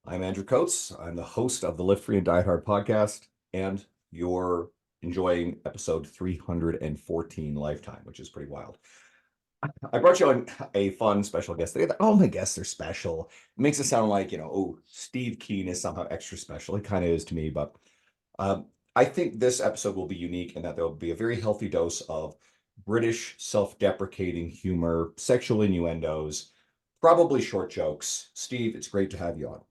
I'm Andrew Coates. I'm the host of the Live Free and Die Hard podcast, and you're enjoying episode 314 Lifetime, which is pretty wild. I brought you on a fun special guest today. All my guests are special. It makes it sound like, oh, Steve Keane is somehow extra special. He kind of is to me, but I think this episode will be unique in that there will be a very healthy dose of British self-deprecating humor, sexual innuendos, probably short jokes. Steve, it's great to have you on.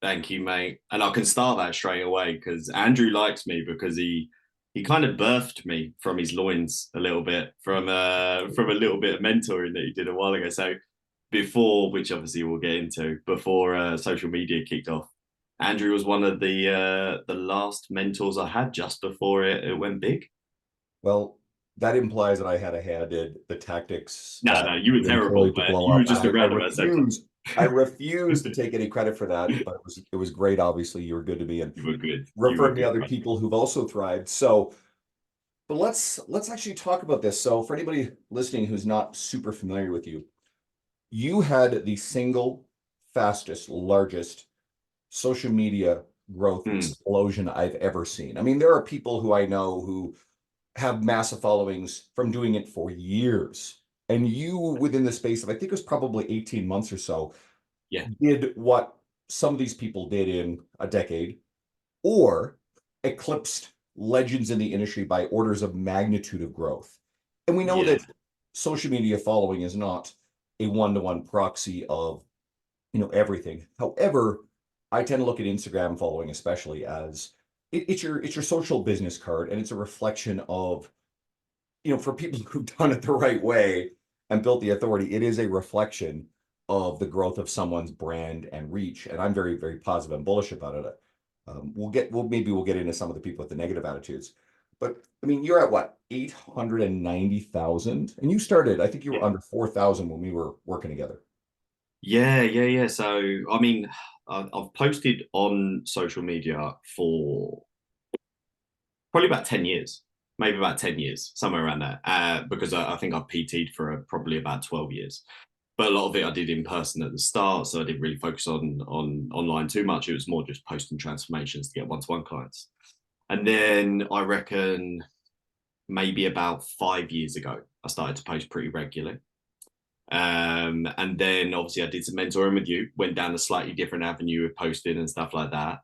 Thank you, mate. And I can start that straight away because Andrew likes me because he kind of birthed me from his loins a little bit from a little bit of mentoring that he did a while ago. So before, which obviously we'll get into, before social media kicked off, Andrew was one of the last mentors I had just before it went big. Well, that implies that I had a hand in the tactics No, that no, you were you terrible, employed to but blow you were up. just And I around about the same time. refuse. I refuse to take any credit for that, but it was great. Obviously, you were good to me and You were good. You were referred me good. other people who've also thrived. So, but let's actually talk about this. So, for anybody listening who's not super familiar with you, you had the single fastest, largest social media growth Hmm. explosion I've ever seen. I mean, there are people who I know who have massive followings from doing it for years. And you, within the space of, I think it was probably 18 months or so, Yeah, did what some of these people did in a decade, or eclipsed legends in the industry by orders of magnitude of growth. And we know yeah, that social media following is not a one-to-one proxy of, everything. However, I tend to look at Instagram following especially as it's your social business card, and it's a reflection of, for people who've done it the right way and built the authority, it is a reflection of the growth of someone's brand and reach. And I'm very, very positive and bullish about it. We'll get into some of the people with the negative attitudes. But I mean, you're at what, 890,000? And you started, I think you were yeah. under 4,000 when we were working together. Yeah. So, I mean, I've posted on social media for probably about 10 years, maybe about 10 years, somewhere around there, because I think I've PT'd for probably about 12 years. But a lot of it I did in person at the start, so I didn't really focus on online too much. It was more just posting transformations to get one-to-one clients. And then I reckon maybe about 5 years ago, I started to post pretty regularly. And then obviously I did some mentoring with you, went down a slightly different avenue of posting and stuff like that.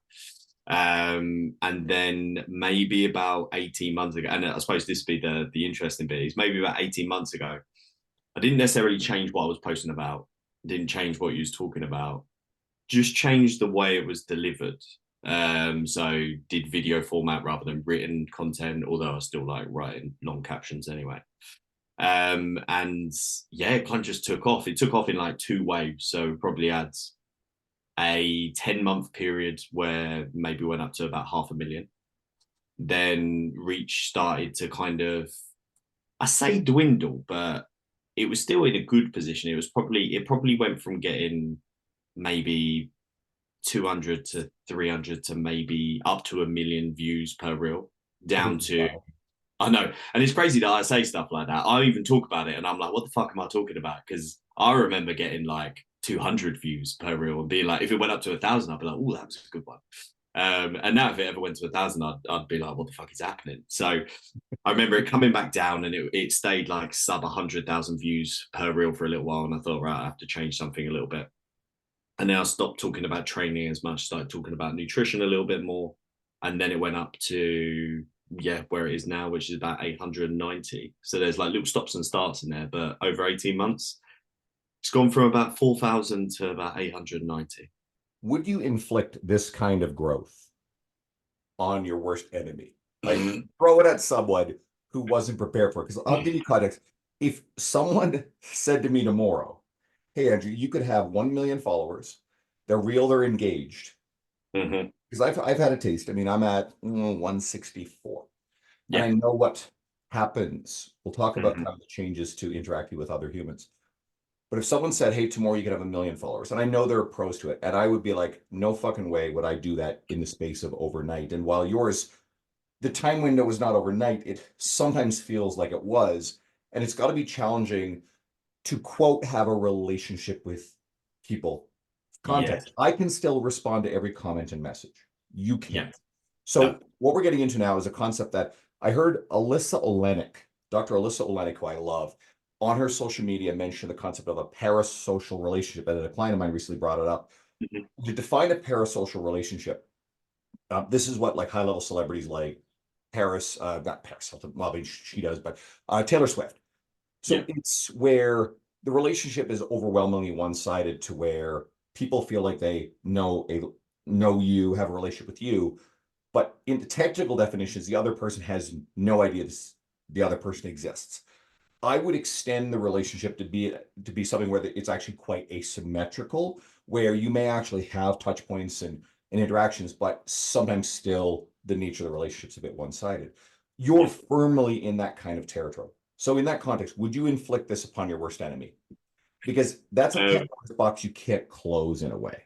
And then maybe about 18 months ago, and I suppose this would be the interesting bit, is maybe about 18 months ago, I didn't necessarily change what I was posting about, didn't change what you was talking about, just changed the way it was delivered. So did video format rather than written content, although I was still like writing long captions anyway. And yeah, it kind of just took off. It took off in like two waves. So probably had a 10-month period where maybe went up to about 500,000. Then reach started to kind of, I say dwindle, but it was still in a good position. It probably went from getting maybe 200 to 300 to maybe up to 1 million views per reel, down to, Wow. I know. And it's crazy that I say stuff like that. I even talk about it and I'm like, what the fuck am I talking about? Because I remember getting like 200 views per reel and being like, if it went up to 1,000, I'd be like, oh, that was a good one. And now if it ever went to 1,000, I'd be like, what the fuck is happening? So I remember it coming back down and it stayed like sub 100,000 views per reel for a little while. And I thought, right, I have to change something a little bit. And then I stopped talking about training as much, started talking about nutrition a little bit more. And then it went up to, yeah, where it is now, which is about 890. So there's like little stops and starts in there. But over 18 months, it's gone from about 4,000 to about 890. Would you inflict this kind of growth on your worst enemy? Like, throw it at someone who wasn't prepared for it. Because I'll give you context. If someone said to me tomorrow, hey, Andrew, you could have 1 million followers, they're real, they're engaged. Mm-hmm. Because I've had a taste. I mean, I'm at 164, and Yeah. I know what happens. We'll talk about Mm-hmm. kind of the changes to interacting with other humans. But if someone said, hey, tomorrow you could have 1 million followers, and I know there are pros to it, and I would be like, no fucking way would I do that in the space of overnight. And while yours, the time window was not overnight, it sometimes feels like it was. And it's got to be challenging to quote, have a relationship with people Yeah. Context. I can still respond to every comment and message. You Yeah. can't. No. So what we're getting into now is a concept that I heard Dr. Alyssa Olenek, who I love, on her social media mention the concept of a parasocial relationship. And a client of mine recently brought it up. Mhm. To define a parasocial relationship, this is what like high level celebrities like not Paris Hilton, well, I mean, she does, but Taylor Swift. So Yeah. it's where the relationship is overwhelmingly one-sided to where people feel like they know you, have a relationship with you, but in the technical definitions, the other person has no idea the other person exists. I would extend the relationship to be something where it's actually quite asymmetrical, where you may actually have touch points and interactions, but sometimes still the nature of the relationship's a bit one-sided. You're Yeah. firmly in that kind of territory. So in that context, would you inflict this upon your worst enemy? Because that's a Um, Pandora's box you can't close in a way.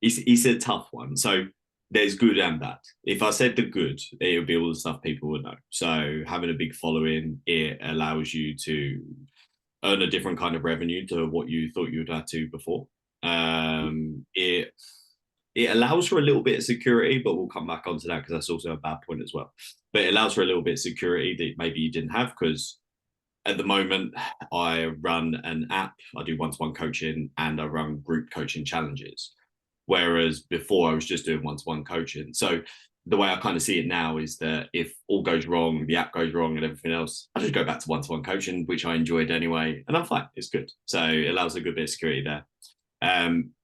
it's a tough one. So there's good and bad. If I said the good, it would be all the stuff people would know. So having a big following, it allows you to earn a different kind of revenue to what you thought you would have to before. It allows for a little bit of security, but we'll come back onto that because that's also a bad point as well. But it allows for a little bit of security that maybe you didn't have because at the moment I run an app, I do one-to-one coaching, and I run group coaching challenges. Whereas before I was just doing one-to-one coaching. So the way I kind of see it now is that if all goes wrong, the app goes wrong and everything else, I just go back to one-to-one coaching, which I enjoyed anyway, and I'm fine. It's good. So it allows a good bit of security there.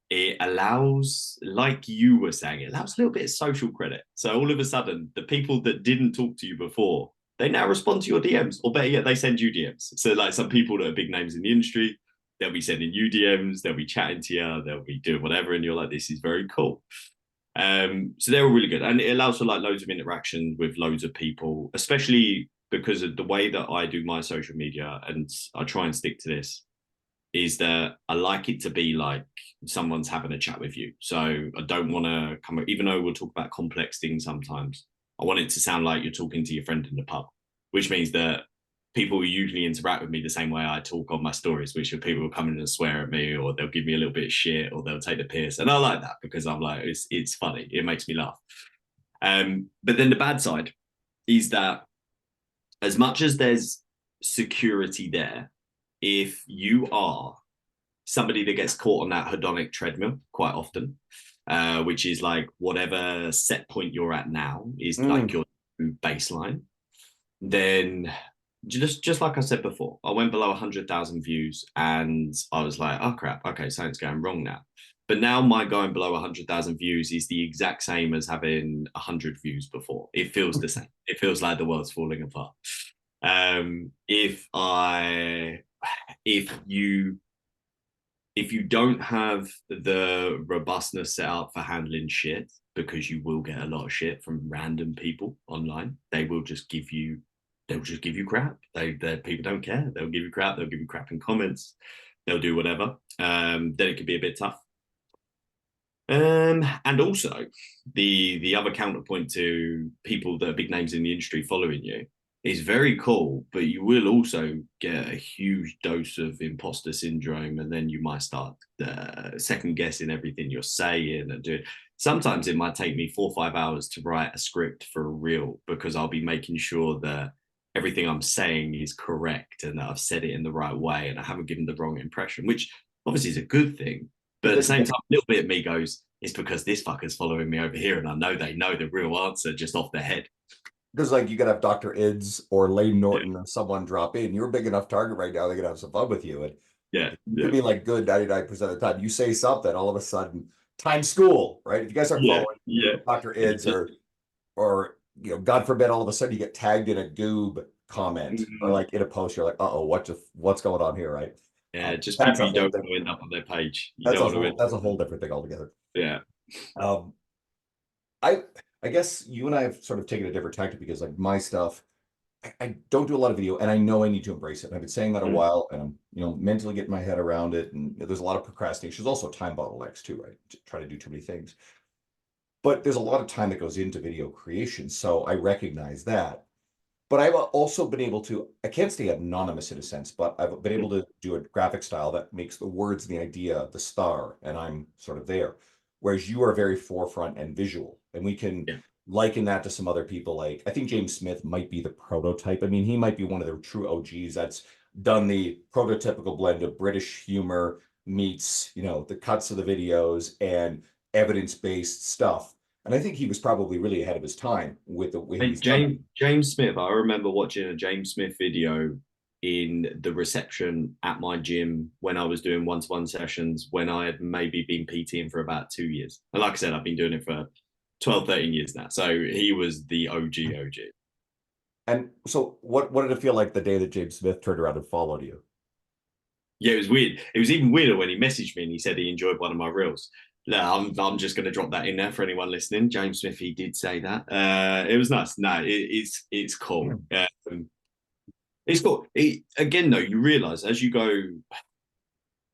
It allows, like you were saying, it allows a little bit of social credit. So all of a sudden, the people that didn't talk to you before, they now respond to your DMs, or better yet, they send you DMs. So like some people that are big names in the industry, they'll be sending you DMs, they'll be chatting to you, they'll be doing whatever, and you're like, this is very cool. So they're all really good, and it allows for like loads of interaction with loads of people, especially because of the way that I do my social media, and I try and stick to this is that I like it to be like someone's having a chat with you. So I don't want to come, even though we'll talk about complex things sometimes, I want it to sound like you're talking to your friend in the pub, which means that people usually interact with me the same way I talk on my stories, which are people will come in and swear at me, or they'll give me a little bit of shit, or they'll take the piss. And I like that because I'm like, it's funny. It makes me laugh. But then the bad side is that as much as there's security there, if you are somebody that gets caught on that hedonic treadmill quite often, which is like whatever set point you're at now is like Mm. your baseline, then just like I said before, I went below 100,000 views and I was like, oh crap, okay, something's going wrong now. But now my going below 100,000 views is the exact same as having 100 views before. It feels the same. It feels like the world's falling apart. If I if you don't have the robustness set up for handling shit, because you will get a lot of shit from random people online, they'll just give you crap. They people don't care. They'll give you crap. They'll give you crap in comments. They'll do whatever. Then it could be a bit tough. And also the other counterpoint to people that are big names in the industry following you is very cool, but you will also get a huge dose of imposter syndrome, and then you might start second guessing everything you're saying and doing. Sometimes it might take me 4 or 5 hours to write a script for a reel because I'll be making sure that everything I'm saying is correct and that I've said it in the right way and I haven't given the wrong impression, which obviously is a good thing. But at the same time, a little bit of me goes, it's because this fucker's following me over here and I know they know the real answer just off their head. Because like you could have Dr. Ids or Lane Yeah, Norton or someone drop in. You're a big enough target right now, they're gonna have some fun with you. And yeah, you could yeah, be like good 99% of the time. You say something, all of a sudden, Times School, right? If you guys aren't yeah, following yeah. Dr. Ids or God forbid, all of a sudden you get tagged in a goob comment or Mm, like in a post, you're like, uh-oh, what's going on here, right? yeah, just That's people a you whole don't want different to end up on their page. You don't want to end that's a up. whole different thing altogether. Yeah. Um, I I guess you and I have sort of taken a different tactic because like my stuff, I don't do a lot of video and I know I need to embrace it. And I've been saying that a Mm, while and I'm, mentally getting my head around it. And there's a lot of procrastination. There's also time bottlenecks too, right? To try to do too many things. But there's a lot of time that goes into video creation. So I recognize that. but I've also been able to, I can't stay anonymous in a sense, but I've been able to do a graphic style that makes the words and the idea the star, and I'm sort of there. Whereas you are very forefront and visual, and we can Yeah. liken that to some other people. Like I think James Smith might be the prototype. I mean, he might be one of the true OGs that's done the prototypical blend of British humor meets, the cuts of the videos and evidence-based stuff. And I think he was probably really ahead of his time with the way Hey, he's done. James Smith. I remember watching a James Smith video in the reception at my gym when I was doing one-to-one sessions when I had maybe been PTing for about 2 years. And like I said, I've been doing it for 12, 13 years now. So he was the OG OG. And so what did it feel like the day that James Smith turned around and followed you? Yeah, it was weird. It was even weirder when he messaged me and he said he enjoyed one of my reels. No, I'm just going to drop that in there for anyone listening. James Smith, he did say that. It was nice. No, it's cool. It's cool. Again, though, you realize as you go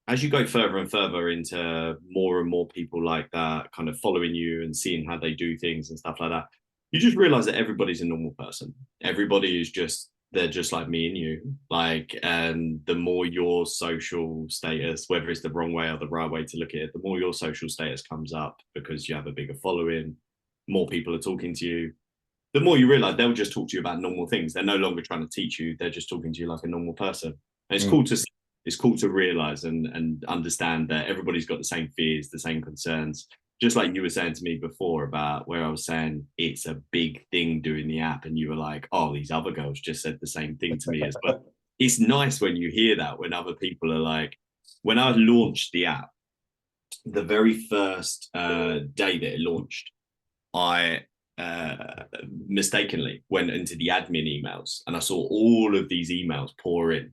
further and further into more and more people like that kind of following you and seeing how they do things and stuff like that, you just realize that everybody's a normal person. Everybody is just they're just like me and you. Like, and the more your social status, whether it's the wrong way or the right way to look at it, the more your social status comes up because you have a bigger following, more people are talking to you, the more you realize they'll just talk to you about normal things. They're no longer trying to teach you. They're just talking to you like a normal person. And Mm. it's cool to realize and understand that everybody's got the same fears, the same concerns. Just like you were saying to me before about where I was saying it's a big thing doing the app, and you were like, "Oh, these other girls just said the same thing to me as well." It's nice when you hear that when other people are like, when I launched the app, the very first day that it launched, I mistakenly went into the admin emails and I saw all of these emails pour in.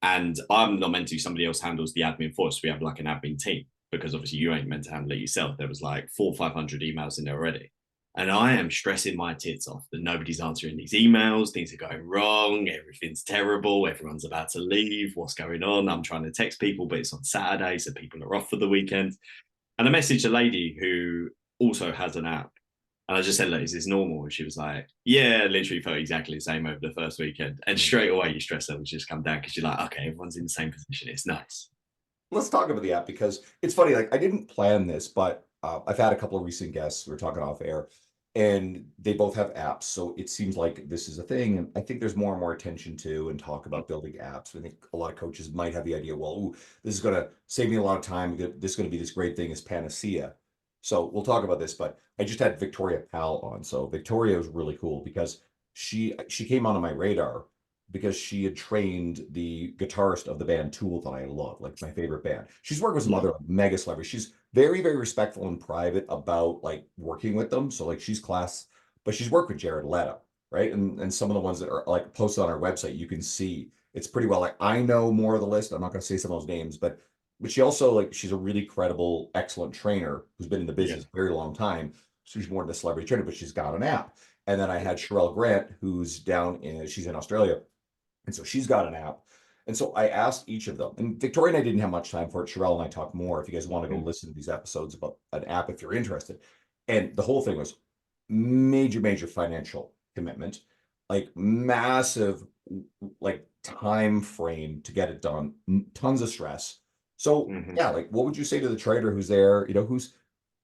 And I'm not meant to, somebody else handles the admin for us. We have like an admin team because obviously you ain't meant to handle it yourself. There was like 400 or 500 emails in there already. And I am stressing my tits off that nobody's answering these emails. Things are going wrong. Everything's terrible. Everyone's about to leave. What's going on? I'm trying to text people, but it's on Saturday. So people are off for the weekend. And I messaged a lady who also has an app. And I just said, look, is this normal? And she was like, yeah, literally felt exactly the same over the first weekend. And Mm. straight away, your stress levels just come down because you're like, okay, everyone's in the same position. It's nice. Let's talk about the app because it's funny. Like I didn't plan this, but I've had a couple of recent guests. We were talking off air, and they both have apps. So it seems like this is a thing, and I think there's more and more attention to and talk about building apps. I think a lot of coaches might have the idea, well, ooh, this is going to save me a lot of time. This is going to be this great thing as panacea. So we'll talk about this. But I just had Victoria Powell on. So Victoria was really cool because she came onto my radar because she had trained the guitarist of the band Tool that I love, like my favorite band. She's worked with some Yeah. other mega celebrities. She's very, very respectful and private about like working with them. So like she's class, but she's worked with Jared Leto, right? And some of the ones that are like posted on our website, you can see it's pretty well. Like I know more of the list. I'm not going to say some of those names, but she also like she's a really credible, excellent trainer who's been in the Yeah. business a very long time. So she's more than a celebrity trainer, but she's got an app. And then I had Sherelle Grant, who's she's in Australia, and so she's got an app. And so I asked each of them, and Victoria and I didn't have much time for it. Sherelle and I talk more if you guys want to go Mm. listen to these episodes about an app if you're interested. And the whole thing was major, major financial commitment, like massive, like time frame to get it done, tons of stress. So Mm-hmm. yeah, like what would you say to the trader who's there, who's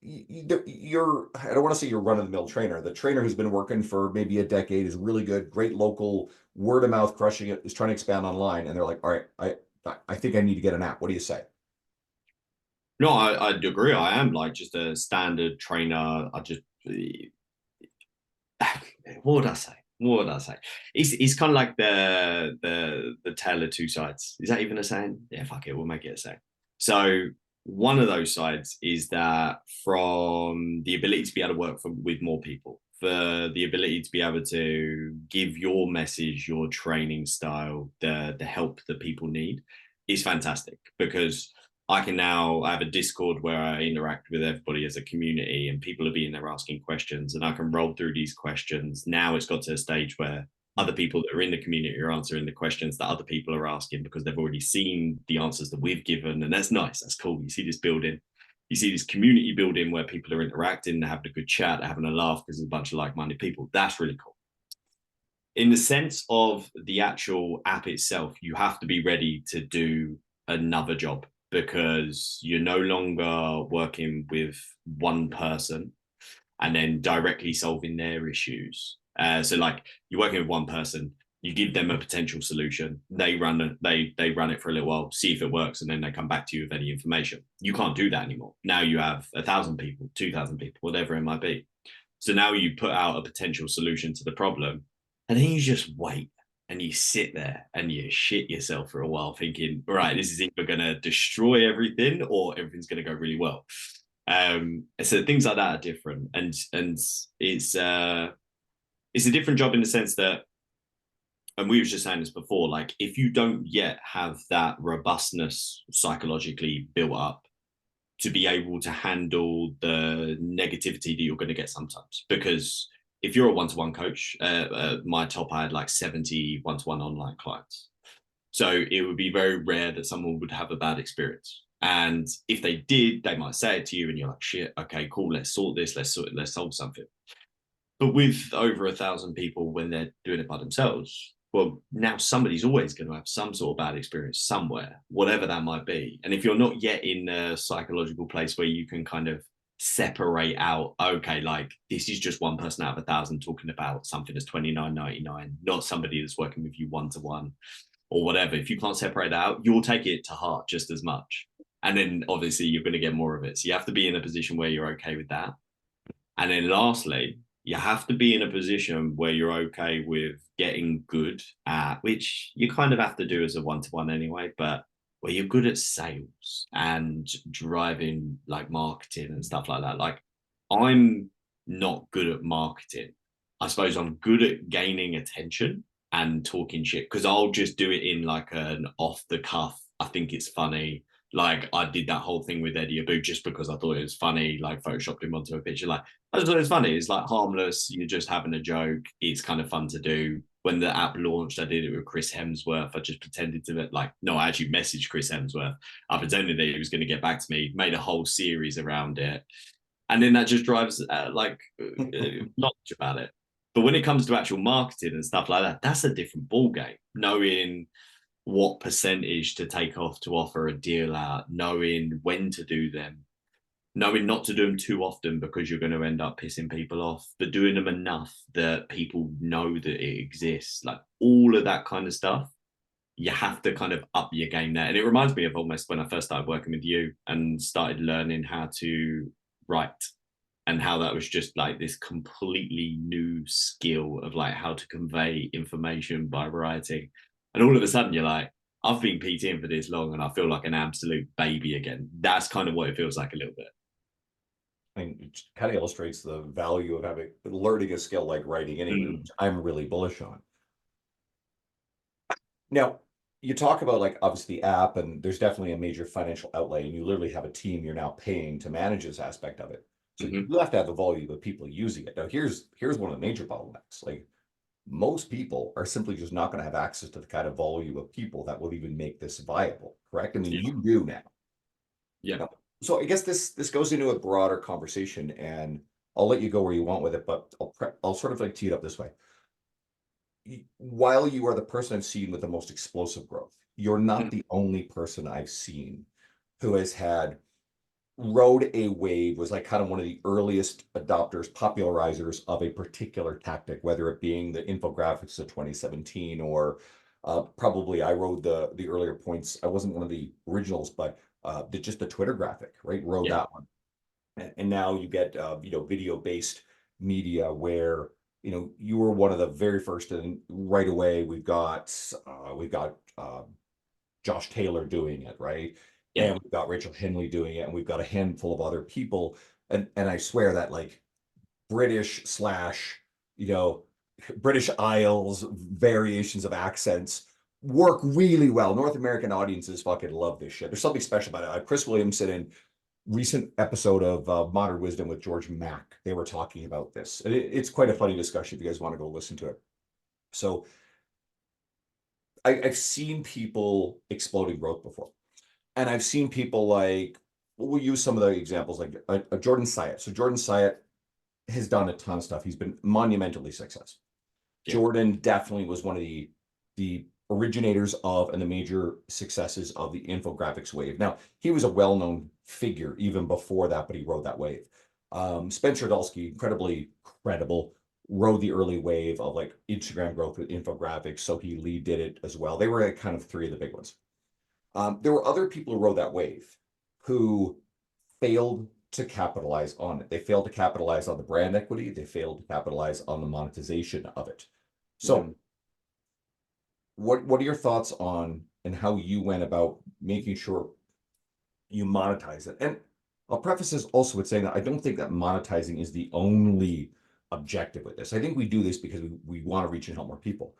you're I don't want to say you're run of the mill trainer. The trainer who's been working for maybe a decade is really good, great local word of mouth crushing it, is trying to expand online, and they're like, all right, I think I need to get an app. What do you say? No, I'd agree. I am like just a standard trainer. I just, what would I say? What would I say? It's kind of like the tale of two sides. Is that even a saying? Yeah, fuck it, we'll make it a saying. So one of those sides is that from the ability to be able to work with more people, for the ability to be able to give your message, your training style, the help that people need is fantastic because I can now I have a Discord where I interact with everybody as a community and people are being there asking questions and I can roll through these questions. Now it's got to a stage where other people that are in the community are answering the questions that other people are asking because they've already seen the answers that we've given. And that's nice. That's cool. You see this building, you see this community building where people are interacting, they're having a good chat, they're having a laugh because there's a bunch of like-minded people. That's really cool. in the sense of the actual app itself, you have to be ready to do another job because you're no longer working with one person and then directly solving their issues. So like you're working with one person, you give them a potential solution, they run it for a little while, see if it works, and then they come back to you with any information. You can't do that anymore. Now you have 1,000 people, 2,000 people, whatever it might be. So now you put out a potential solution to the problem, and then you just wait and you sit there and you shit yourself for a while, thinking, right, this is either going to destroy everything or everything's going to go really well. So things like that are different, and it's a different job in the sense that, and we were just saying this before, like if you don't yet have that robustness psychologically built up to be able to handle the negativity that you're going to get sometimes. Because if you're a one-to-one coach, my top, I had like 70 one-to-one online clients. So it would be very rare that someone would have a bad experience. And if they did, they might say it to you and you're like, shit, okay, cool, let's sort this, let's solve something. But with over 1,000 people, when they're doing it by themselves, well, now somebody's always going to have some sort of bad experience somewhere, whatever that might be. And if you're not yet in a psychological place where you can kind of separate out, okay, like this is just one person out of 1,000 talking about something that's $29.99, not somebody that's working with you one to one or whatever. If you can't separate out, you'll take it to heart just as much. And then obviously you're going to get more of it. So you have to be in a position where you're okay with that. And then lastly, you have to be in a position where you're okay with getting good at, which you kind of have to do as a one-to-one anyway, but where you're good at sales and driving like marketing and stuff like that. Like I'm not good at marketing. I suppose I'm good at gaining attention and talking shit because I'll just do it in like an off the cuff. I think it's funny. Like I did that whole thing with Eddie Abu just because I thought it was funny, like photoshopped him onto a picture. Like I just thought it was funny. It's like harmless. You're just having a joke. It's kind of fun to do. When the app launched, I did it with Chris Hemsworth. I just pretended to like, no, I actually messaged Chris Hemsworth. I pretended that he was going to get back to me, made a whole series around it. And then that just drives knowledge about it. But when it comes to actual marketing and stuff like that, that's a different ball game. Knowing what percentage to take off to offer a deal out, knowing when to do them, knowing not to do them too often because you're going to end up pissing people off, but doing them enough that people know that it exists, like all of that kind of stuff. You have to kind of up your game there. And it reminds me of almost when I first started working with you and started learning how to write and how that was just like this completely new skill of like how to convey information by writing. And all of a sudden you're like, I've been PTing for this long and I feel like an absolute baby again. That's kind of what it feels like a little bit. I mean, it kind of illustrates the value of having learning a skill like writing anyway, which I'm really bullish on. Now, you talk about like obviously the app, and there's definitely a major financial outlay, and you literally have a team you're now paying to manage this aspect of it. So Mm-hmm. you have to have the volume of people using it. Now, here's one of the major bottlenecks. Like most people are simply just not going to have access to the kind of volume of people that will even make this viable, correct? I mean, Yeah. you do now. Yeah. Now, so I guess this goes into a broader conversation, and I'll let you go where you want with it, but I'll sort of like tee it up this way. While you are the person I've seen with the most explosive growth, you're not the only person I've seen who has had rode a wave, was like kind of one of the earliest adopters, popularizers of a particular tactic, whether it being the infographics of 2017 or probably I rode the earlier points. I wasn't one of the originals, but just the Twitter graphic, right? Rode Yeah. that one. And now you get video based media where you were one of the very first, and right away we've got Josh Taylor doing it, right? Yeah. And we've got Rachel Henley doing it, and we've got a handful of other people. And I swear that like British slash, you know, British Isles variations of accents work really well. North American audiences fucking love this shit. There's something special about it. Chris Williamson in recent episode of Modern Wisdom with George Mack, they were talking about this. And it's quite a funny discussion if you guys want to go listen to it. So I've seen people exploding growth before. And I've seen people like, we'll use some of the examples like Jordan Syatt. So Jordan Syatt has done a ton of stuff. He's been monumentally successful. Yeah. Jordan definitely was one of the originators of and the major successes of the infographics wave. Now, he was a well-known figure even before that, but he rode that wave. Spencer Dulski, incredibly credible, rode the early wave of like Instagram growth with infographics. So Lee did it as well. They were like kind of three of the big ones. There were other people who rode that wave who failed to capitalize on it. They failed to capitalize on the brand equity. They failed to capitalize on the monetization of it. So, Mm. what are your thoughts on and how you went about making sure you monetize it? And I'll preface this also with saying that I don't think that monetizing is the only objective with this. I think we do this because we want to reach and help more people.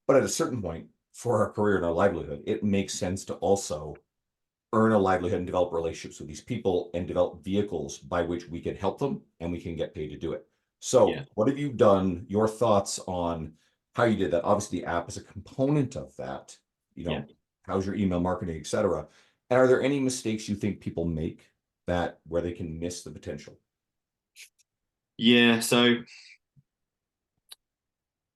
But at a certain point, for our career and our livelihood, it makes sense to also earn a livelihood and develop relationships with these people and develop vehicles by which we can help them and we can get paid to do it. So, Yeah. what have you done? Your thoughts on how you did that? Obviously, the app is a component of that. You Yeah. know, how's your email marketing, et cetera. And are there any mistakes you think people make that where they can miss the potential? Yeah. So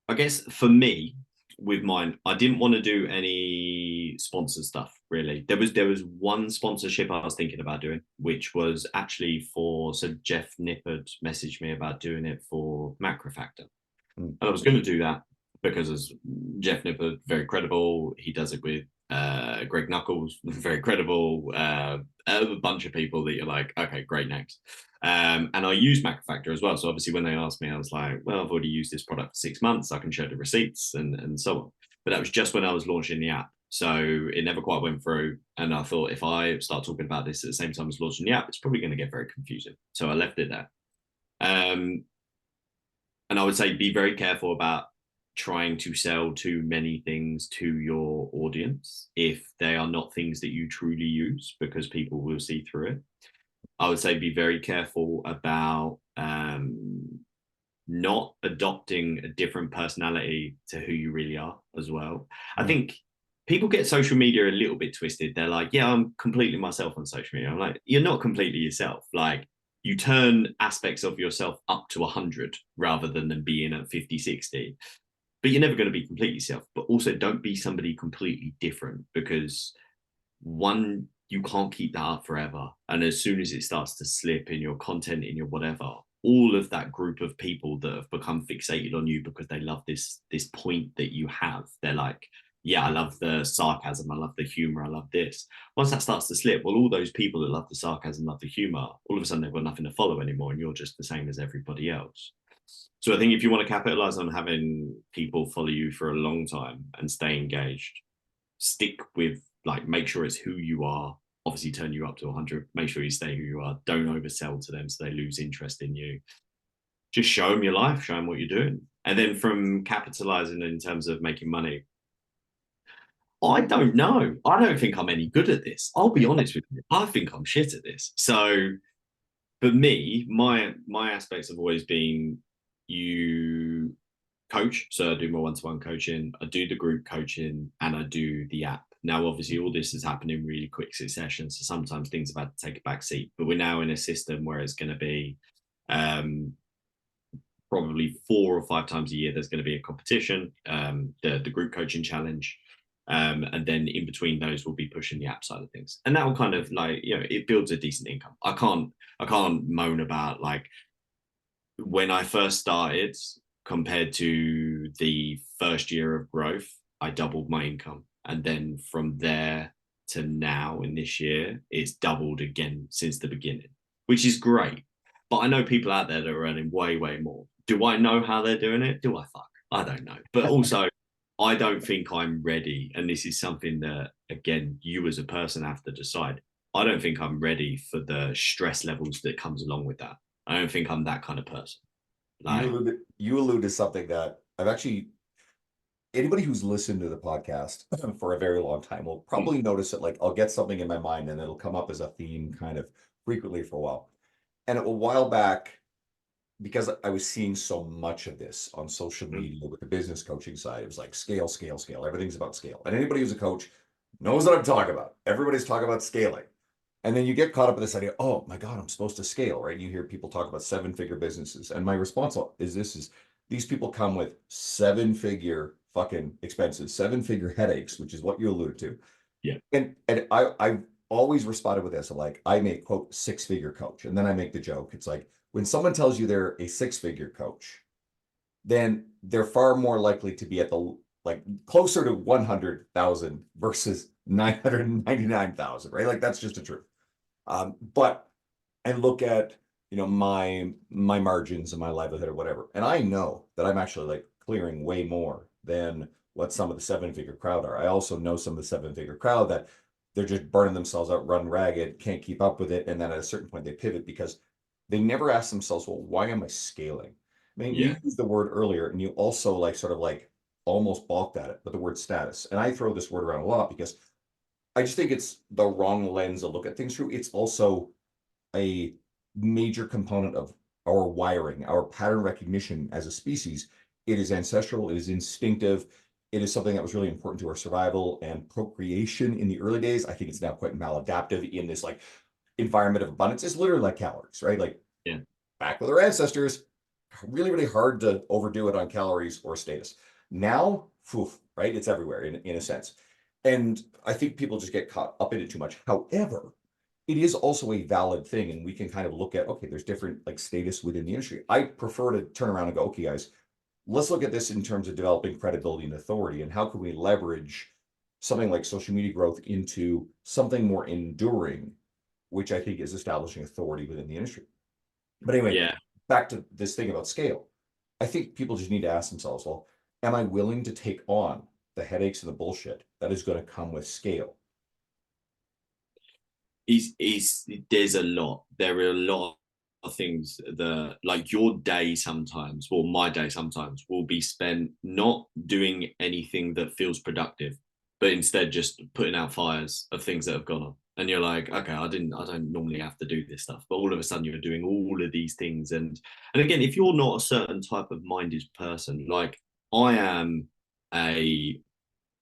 I guess for me, with mine, I didn't want to do any sponsor stuff really. There was one sponsorship I was thinking about doing, which was actually for so Jeff Nippard messaged me about doing it for Macrofactor. Mm, And I was going to do that because as Jeff Nippard, very credible. He does it with Greg Knuckles, very credible. A bunch of people that you're like, okay, great names. And I use Macrofactor as well. So obviously when they asked me, I was like, well, I've already used this product for 6 months. I can show the receipts and so on. But that was just when I was launching the app. So it never quite went through. And I thought if I start talking about this at the same time as launching the app, it's probably going to get very confusing. So I left it there. Um, and I would say be very careful about trying to sell too many things to your audience if they are not things that you truly use because people will see through it. I would say be very careful about not adopting a different personality to who you really are as well. I mm, think people get social media a little bit twisted. They're like, yeah, I'm completely myself on social media. I'm like, you're not completely yourself. Like, you turn aspects of yourself up to 100 rather than them being at 50, 60. But you're never going to be completely yourself. But also, don't be somebody completely different because one, you can't keep that up forever. And as soon as it starts to slip in your content, in your whatever, all of that group of people that have become fixated on you because they love this point that you have, they're like, yeah, I love the sarcasm, I love the humor, I love this. Once that starts to slip, well, all those people that love the sarcasm, love the humor, all of a sudden they've got nothing to follow anymore, and you're just the same as everybody else. So I think if you want to capitalize on having people follow you for a long time and stay engaged, stick with like make sure it's who you are. Obviously, turn you up to 100. Make sure you stay who you are. Don't oversell to them so they lose interest in you. Just show them your life, show them what you're doing. And then from capitalizing in terms of making money, I don't know. I don't think I'm any good at this. I'll be honest with you. I think I'm shit at this. So for me, my aspects have always been you coach. So I do my one-to-one coaching, I do the group coaching, and I do the app. Now, obviously, all this has happened in really quick succession. So sometimes things have had to take a back seat. But we're now in a system where it's going to be um, probably 4 or 5 times a year. There's going to be a competition, the group coaching challenge. And then in between those, we'll be pushing the app side of things, and that will kind of like it builds a decent income. I can't moan about like when I first started compared to the first year of growth, I doubled my income. And then from there to now in this year, it's doubled again since the beginning, which is great. But I know people out there that are earning way, way more. Do I know how they're doing it? Do I fuck? I don't know. But also, I don't think I'm ready. And this is something that, again, you as a person have to decide. I don't think I'm ready for the stress levels that comes along with that. I don't think I'm that kind of person. Like, you allude to something that I've actually anybody who's listened to the podcast for a very long time will mm, probably notice that like I'll get something in my mind and it'll come up as a theme kind of frequently for a while. And a while back, because I was seeing so much of this on social mm, media with the business coaching side, it was like scale, scale, scale. Everything's about scale. And anybody who's a coach knows what I'm talking about. Everybody's talking about scaling. And then you get caught up in this idea, oh my God, I'm supposed to scale, right? You hear people talk about 7-figure businesses. And my response is these people come with 7-figure fucking expenses, 7-figure headaches, which is what you alluded to. Yeah. And I've always responded with this. I'm like, I'm a quote 6-figure coach. And then I make the joke. It's like when someone tells you they're a 6-figure coach, then they're far more likely to be at the like closer to 100,000 versus 999,000, right? Like that's just the truth. But I look at my margins and my livelihood or whatever, and I know that I'm actually like clearing way more than what some of the 7-figure crowd are. I also know some of the 7-figure crowd that they're just burning themselves out, run ragged, can't keep up with it, and then at a certain point they pivot because they never ask themselves, well, why am I scaling? I mean, you Yeah. used the word earlier, and you also like sort of like almost balked at it, but the word status, and I throw this word around a lot because I just think it's the wrong lens to look at things through. It's also a major component of our wiring, our pattern recognition as a species. It is ancestral, it is instinctive, it is something that was really important to our survival and procreation in the early days. I think it's now quite maladaptive in this like environment of abundance. It's literally like calories, right? Like Yeah. back with our ancestors, really, really hard to overdo it on calories or status. Now, poof, right? It's everywhere in a sense. And I think people just get caught up in it too much. However, it is also a valid thing. And we can kind of look at, okay, there's different like status within the industry. I prefer to turn around and go, okay, guys, let's look at this in terms of developing credibility and authority. And how can we leverage something like social media growth into something more enduring, which I think is establishing authority within the industry. But anyway, Yeah. back to this thing about scale. I think people just need to ask themselves, well, am I willing to take on the headaches and the bullshit that is going to come with scale? Is there's a lot. There are a lot of things that like your day sometimes, or my day sometimes, will be spent not doing anything that feels productive, but instead just putting out fires of things that have gone on. And you're like, okay, I don't normally have to do this stuff, but all of a sudden you're doing all of these things. And again, if you're not a certain type of minded person, like I am a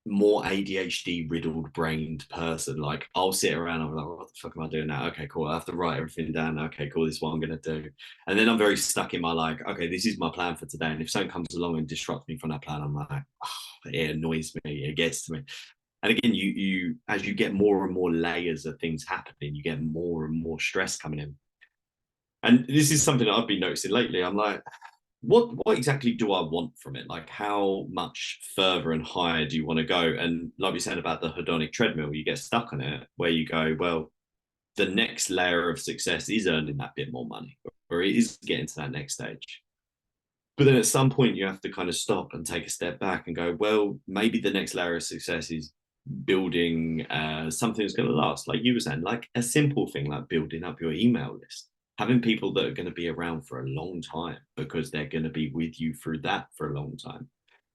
more ADHD riddled brained person. Like I'll sit around, I'm like, what the fuck am I doing now? Okay, cool. I have to write everything down. Okay, cool. This is what I'm gonna do. And then I'm very stuck in my like, okay, this is my plan for today. And if something comes along and disrupts me from that plan, I'm like, oh, it annoys me. It gets to me. And again, you as you get more and more layers of things happening, you get more and more stress coming in. And this is something that I've been noticing lately. I'm like, what exactly do I want from it? Like how much further and higher do you want to go? And like we said about the hedonic treadmill, you get stuck on it where you go, well, the next layer of success is earning that bit more money or it is getting to that next stage. But then at some point you have to kind of stop and take a step back and go, well, maybe the next layer of success is building something that's going to last. Like you were saying, like a simple thing like building up your email list, having people that are going to be around for a long time because they're going to be with you through that for a long time.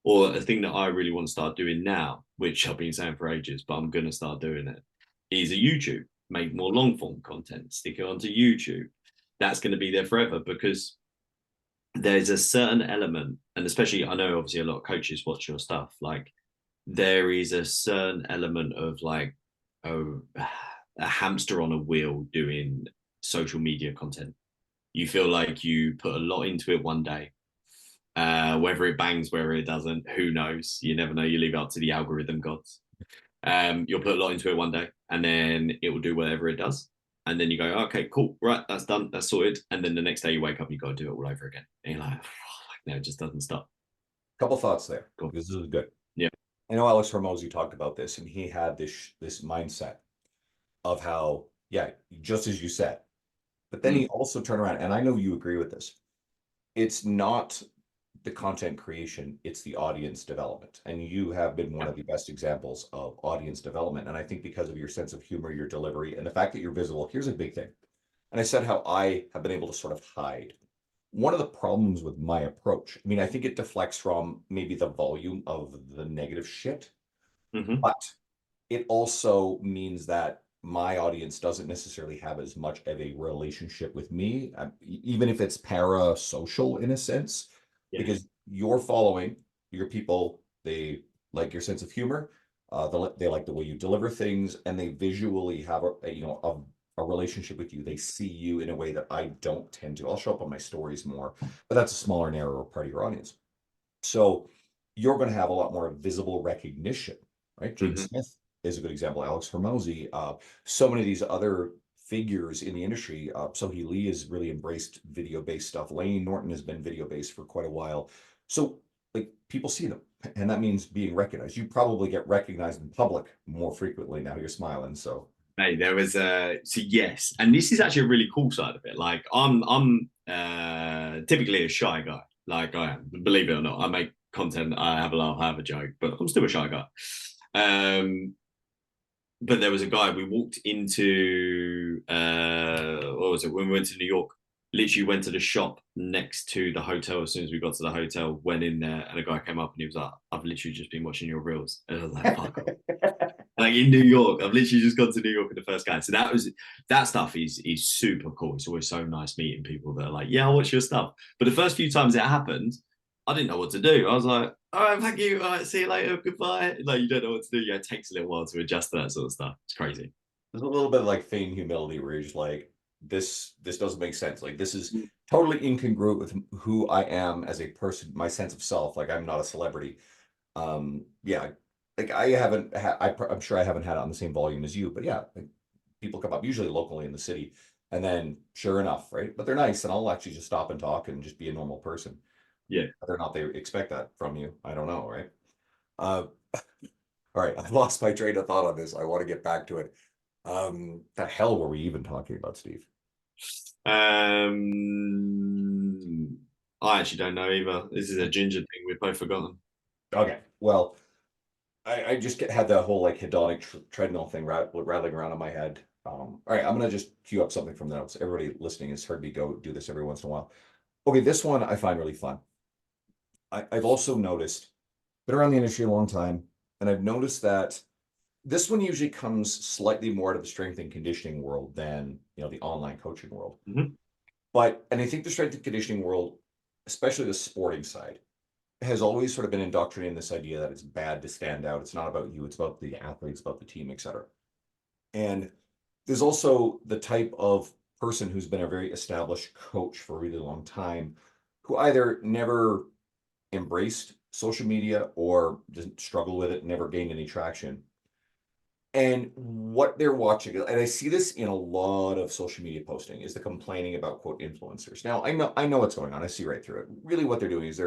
Or a thing that I really want to start doing now, which I've been saying for ages, but I'm going to start doing it, is a YouTube. Make more long form content, stick it onto YouTube. That's going to be there forever because there's a certain element, and especially I know obviously a lot of coaches watch your stuff. Like there is a certain element of like oh, a hamster on a wheel doing social media content. You feel like you put a lot into it one day. Whether it bangs, whether it doesn't, who knows? You never know. You leave it up to the algorithm gods. You'll put a lot into it one day, and then it will do whatever it does. And then you go, okay, cool, right, that's done, that's sorted. And then the next day you wake up and you got to do it all over again. And you're like, oh, no, it just doesn't stop. Couple thoughts there. Cool. This is good. Yeah. I know Alex Hormozy talked about this, and he had this mindset of how, yeah, just as you said. But then he Mm. also turned around, and I know you agree with this. It's not the content creation, it's the audience development. And you have been one Yeah. of the best examples of audience development. And I think because of your sense of humor, your delivery, and the fact that you're visible, here's a big thing. And I said how I have been able to sort of hide. One of the problems with my approach, I mean, I think it deflects from maybe the volume of the negative shit, Mm-hmm. but it also means that my audience doesn't necessarily have as much of a relationship with me, even if it's para-social in a sense, Yeah. because you're following your people, they like your sense of humor, they like the way you deliver things, and they visually have a relationship with you. They see you in a way that I don't tend to. I'll show up on my stories more, but that's a smaller, narrower part of your audience. So you're going to have a lot more visible recognition, right? James Hmm. Smith is a good example. Alex Hormozy, so many of these other figures in the industry. Sohee Lee has really embraced video-based stuff. Lane Norton has been video-based for quite a while. So like people see them, and that means being recognized. You probably get recognized in public more frequently now. You're smiling, so Hey, there was so yes, and this is actually a really cool side of it. Like I'm typically a shy guy. Like I am, believe it or not. I make content, I have a laugh, I have a joke, but I'm still a shy guy. But there was a guy we walked into what was it when we went to New York, literally went to the shop next to the hotel. As soon as we got to the hotel, went in there, and a guy came up and he was like, I've literally just been watching your reels. And I was like, fuck off. Like in New York, I've literally just gone to New York in the first guy. So that stuff is super cool. It's always so nice meeting people that are like, yeah, I'll watch your stuff. But the first few times it happened, I didn't know what to do. I was like, all right, thank you. All right, see you later. Goodbye. Like you don't know what to do. Yeah, it takes a little while to adjust to that sort of stuff. It's crazy. there's a little bit of like feigned humility where you're just like, this doesn't make sense. Like this is totally incongruent with who I am as a person, my sense of self. Like I'm not a celebrity. Yeah, like I haven't had, I'm sure I haven't had it on the same volume as you, but yeah, like people come up usually locally in the city, and then sure enough, right? But they're nice, and I'll actually just stop and talk and just be a normal person. Yeah. Whether or not they expect that from you, I don't know, right? Uh, all right, I've lost my train of thought on this. I want to get back to it. The hell were we even talking about, Steve? I actually don't know either. This is a ginger thing we've both forgotten. Okay, well, I just had that whole like hedonic treadmill thing rattling around in my head. All right, I'm gonna just cue up something from the notes. Everybody listening has heard me go do this every once in a while. Okay, this one I find really fun. I've also noticed, been around the industry a long time, and I've noticed that this one usually comes slightly more out of the strength and conditioning world than the online coaching world. Mhm. And I think the strength and conditioning world, especially the sporting side, has always sort of been indoctrinated in this idea that it's bad to stand out. It's not about you, it's about the athletes, about the team, etc. And there's also the type of person who's been a very established coach for a really long time who either never embraced social media or just struggled with it, never gained any traction. And what they're watching, and I see this in a lot of social media posting, is the complaining about quote influencers. Now I know what's going on. I see right through it. Really, what they're doing is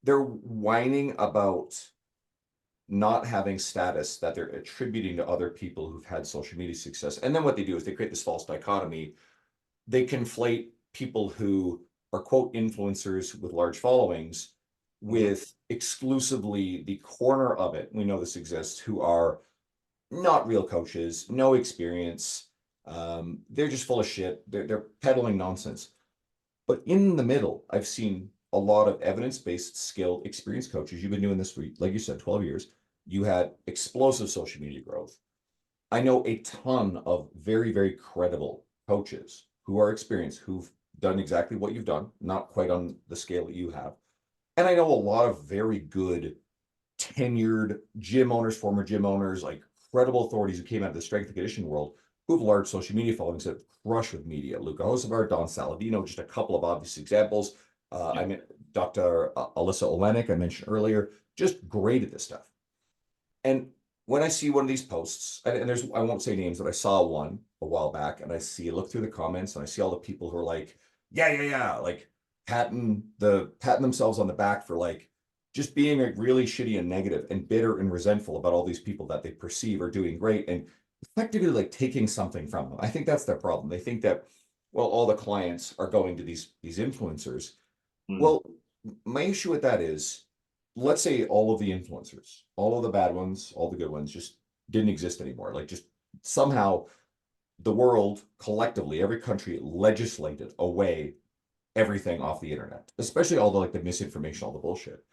they're whining about not having status that they're attributing to other people who've had social media success. And then what they do is they create this false dichotomy. They conflate people who are quote influencers with large followings Mhm. with exclusively the corner of it. We know this exists, who are not real coaches, no experience. They're just full of shit. They're peddling nonsense. But in the middle, I've seen a lot of evidence-based, skilled, experienced coaches. You've been doing this for, like you said, 12 years. You had explosive social media growth. I know a ton of very, very credible coaches who are experienced, who've done exactly what you've done, not quite on the scale that you have. And I know a lot of very good tenured gym owners, former gym owners, like credible authorities who came out of the strength and conditioning world who have large social media followings that crush with media. Luca Hosevar, Don Saladino, just a couple of obvious examples. Yeah. I mean, Dr. Alyssa Olenek, I mentioned earlier, just great at this stuff. And when I see one of these posts, and there's, I won't say names, but I saw one a while back, and I look through the comments, and I see all the people who are like, yeah, yeah, yeah, like patting themselves on the back for like just being like really shitty and negative and bitter and resentful about all these people that they perceive are doing great and effectively like taking something from them. I think that's their problem. They think that, well, all the clients are going to these influencers. Mm. Well, my issue with that is, let's say all of the influencers, all of the bad ones, all the good ones just didn't exist anymore. Like just somehow the world collectively, every country legislated away everything off the internet, especially all the like the misinformation, all the bullshit.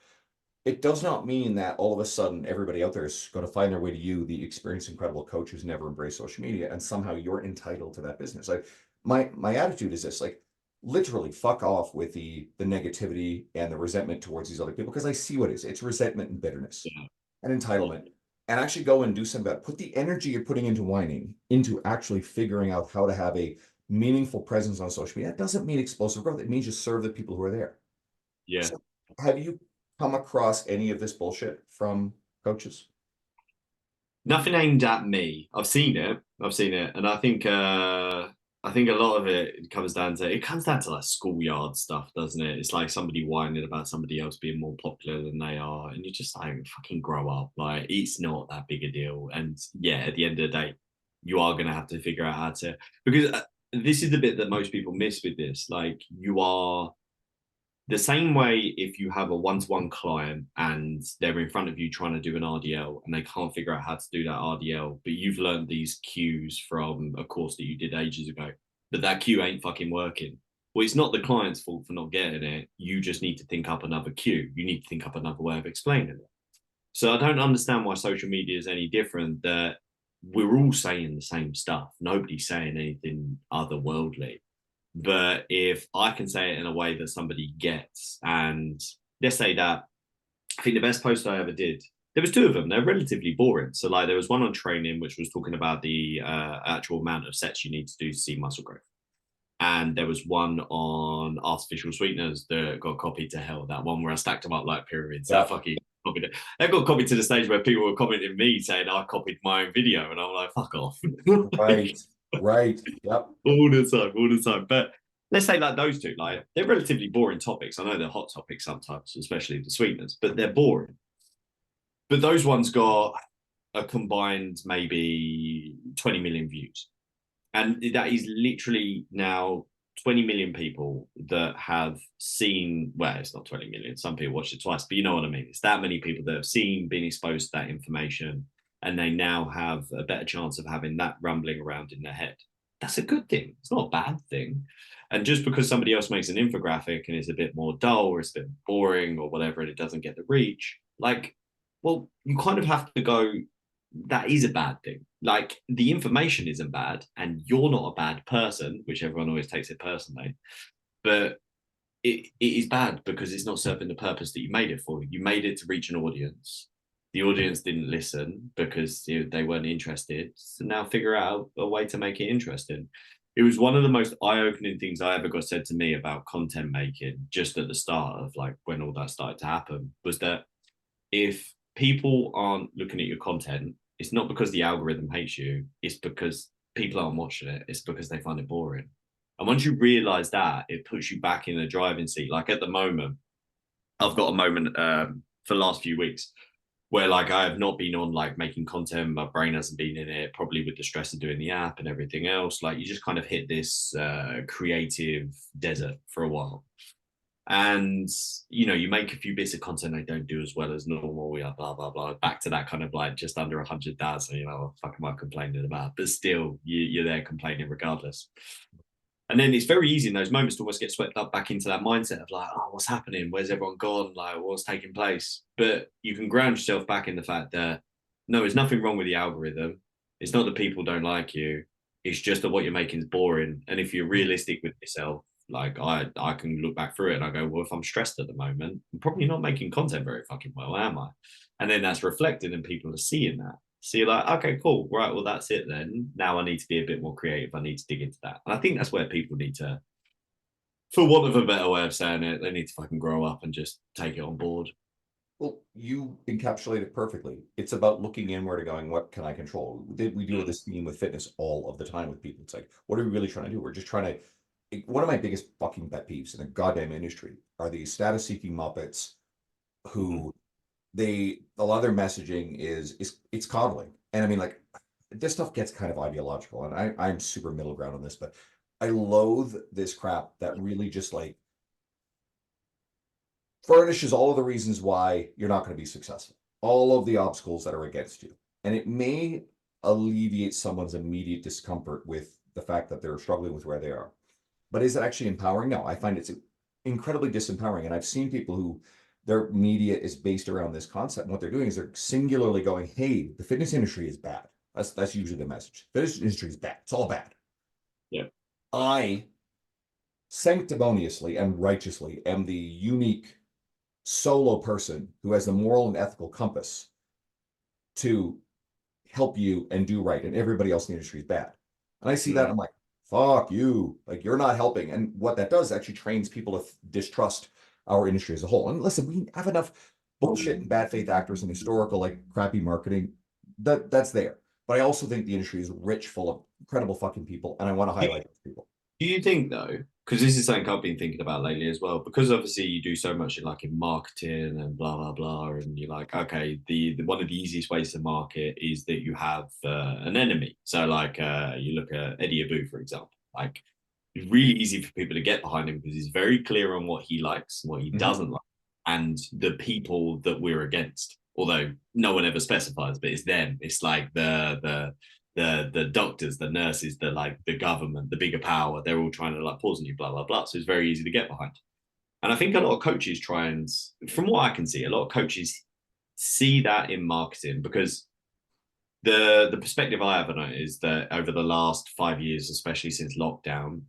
It does not mean that all of a sudden everybody out there is going to find their way to you, the experienced, incredible coach who's never embraced social media, and somehow you're entitled to that business. Like my attitude is this: like literally, fuck off with the negativity and the resentment towards these other people because I see what it is. It's resentment and bitterness Yeah. and Yeah. entitlement. And actually go and do something about it. Put the energy you're putting into whining into actually figuring out how to have a meaningful presence on social media. That doesn't mean explosive growth. It means just serve the people who are there. Yeah. So have you come across any of this bullshit from coaches? Nothing aimed at me. I've seen it. And I think a lot of it comes down to like schoolyard stuff, doesn't it? It's like somebody whining about somebody else being more popular than they are, and you're just like, fucking grow up. Like, it's not that big a deal. And yeah, at the end of the day, you are gonna have to figure out how to, because this is the bit that most people miss with this. Like, you are the same way if you have a one-to-one client and they're in front of you trying to do an RDL and they can't figure out how to do that RDL, but you've learned these cues from a course that you did ages ago, but that cue ain't fucking working. Well, it's not the client's fault for not getting it. You just need to think up another cue. You need to think up another way of explaining it. So I don't understand why social media is any different, that we're all saying the same stuff. Nobody's saying anything otherworldly. But if I can say it in a way that somebody gets, and let's say that, I think the best post I ever did, there was two of them. They're relatively boring. So like there was one on training, which was talking about the actual amount of sets you need to do to see muscle growth. And there was one on artificial sweeteners that got copied to hell. That one where I stacked them up like pyramids. Yeah. That fucking copied it. That got copied to the stage where people were commenting me saying I copied my own video, and I'm like, fuck off. Right. Right. Yep. All the time. But let's say like those two, like they're relatively boring topics. I know they're hot topics sometimes, especially the sweeteners, but they're boring. But those ones got a combined maybe 20 million views. And that is literally now 20 million people that have seen, well, it's not 20 million. Some people watch it twice, but you know what I mean. It's that many people that have seen, been exposed to that information, and they now have a better chance of having that rumbling around in their head. That's a good thing. It's not a bad thing. And just because somebody else makes an infographic and it's a bit more dull or it's a bit boring or whatever, and it doesn't get the reach, like, well, you kind of have to go, that is a bad thing. Like, the information isn't bad, and you're not a bad person, which everyone always takes it personally. But it is bad because it's not serving the purpose that you made it for. You made it to reach an audience. The audience didn't listen because they weren't interested. So now figure out a way to make it interesting. It was one of the most eye-opening things I ever got said to me about content making, just at the start of like when all that started to happen, was that if people aren't looking at your content, it's not because the algorithm hates you, it's because people aren't watching it, it's because they find it boring. And once you realize that, it puts you back in the driving seat. Like at the moment, I've got a moment for the last few weeks where like I have not been on like making content, my brain hasn't been in it, probably with the stress of doing the app and everything else. Like you just kind of hit this creative desert for a while. And you make a few bits of content they don't do as well as normal. We are blah blah blah. Back to that kind of like just under 100,000. What the fuck am I complaining about? But still, you're there complaining regardless. And then it's very easy in those moments to almost get swept up back into that mindset of like, oh, what's happening? Where's everyone gone? Like, what's taking place? But you can ground yourself back in the fact that no, there's nothing wrong with the algorithm. It's not that people don't like you. It's just that what you're making is boring. And if you're realistic with yourself, like I can look back through it and I go, well, if I'm stressed at the moment, I'm probably not making content very fucking well, am I? And then that's reflected and people are seeing that. So you're like, okay, cool. Right. Well, that's it then. Now I need to be a bit more creative. I need to dig into that. And I think that's where people need to, for want of a better way of saying it, they need to fucking grow up and just take it on board. Well, you encapsulate it perfectly. It's about looking inward and going, what can I control? We do this theme with fitness all of the time with people. It's like, what are we really trying to do? We're just trying to. One of my biggest fucking pet peeves in the goddamn industry are these status seeking muppets who a lot of their messaging is it's coddling. And I mean, like, this stuff gets kind of ideological, and I'm super middle ground on this, but I loathe this crap that really just like furnishes all of the reasons why you're not going to be successful, all of the obstacles that are against you. And it may alleviate someone's immediate discomfort with the fact that they're struggling with where they are. But is it actually empowering? No, I find it's incredibly disempowering. And I've seen people who their media is based around this concept. And what they're doing is they're singularly going, hey, the fitness industry is bad. That's usually the message. Fitness industry is bad. It's all bad. Yeah. I sanctimoniously and righteously am the unique solo person who has the moral and ethical compass to help you and do right, and everybody else in the industry is bad. And I see that, I'm like, fuck you, like you're not helping. And what that does actually trains people to distrust our industry as a whole. And listen, we have enough bullshit and bad faith actors and historical, like crappy marketing. That's there. But I also think the industry is rich, full of incredible fucking people, and I want to highlight those people. Do you think though, because this is something I've been thinking about lately as well, because obviously you do so much in like in marketing and blah blah blah, and you're like, okay, the one of the easiest ways to market is that you have an enemy. So like you look at Eddie Abu, for example, like it's really easy for people to get behind him because he's very clear on what he likes, what he Mhm. doesn't like, and the people that we're against. Although no one ever specifies, but it's them. It's like the doctors, the nurses, the like the government, the bigger power. They're all trying to like poison you, blah blah blah. So it's very easy to get behind. And I think a lot of coaches try and, from what I can see, a lot of coaches see that in marketing because the perspective I have on it is that over the last 5 years, especially since lockdown,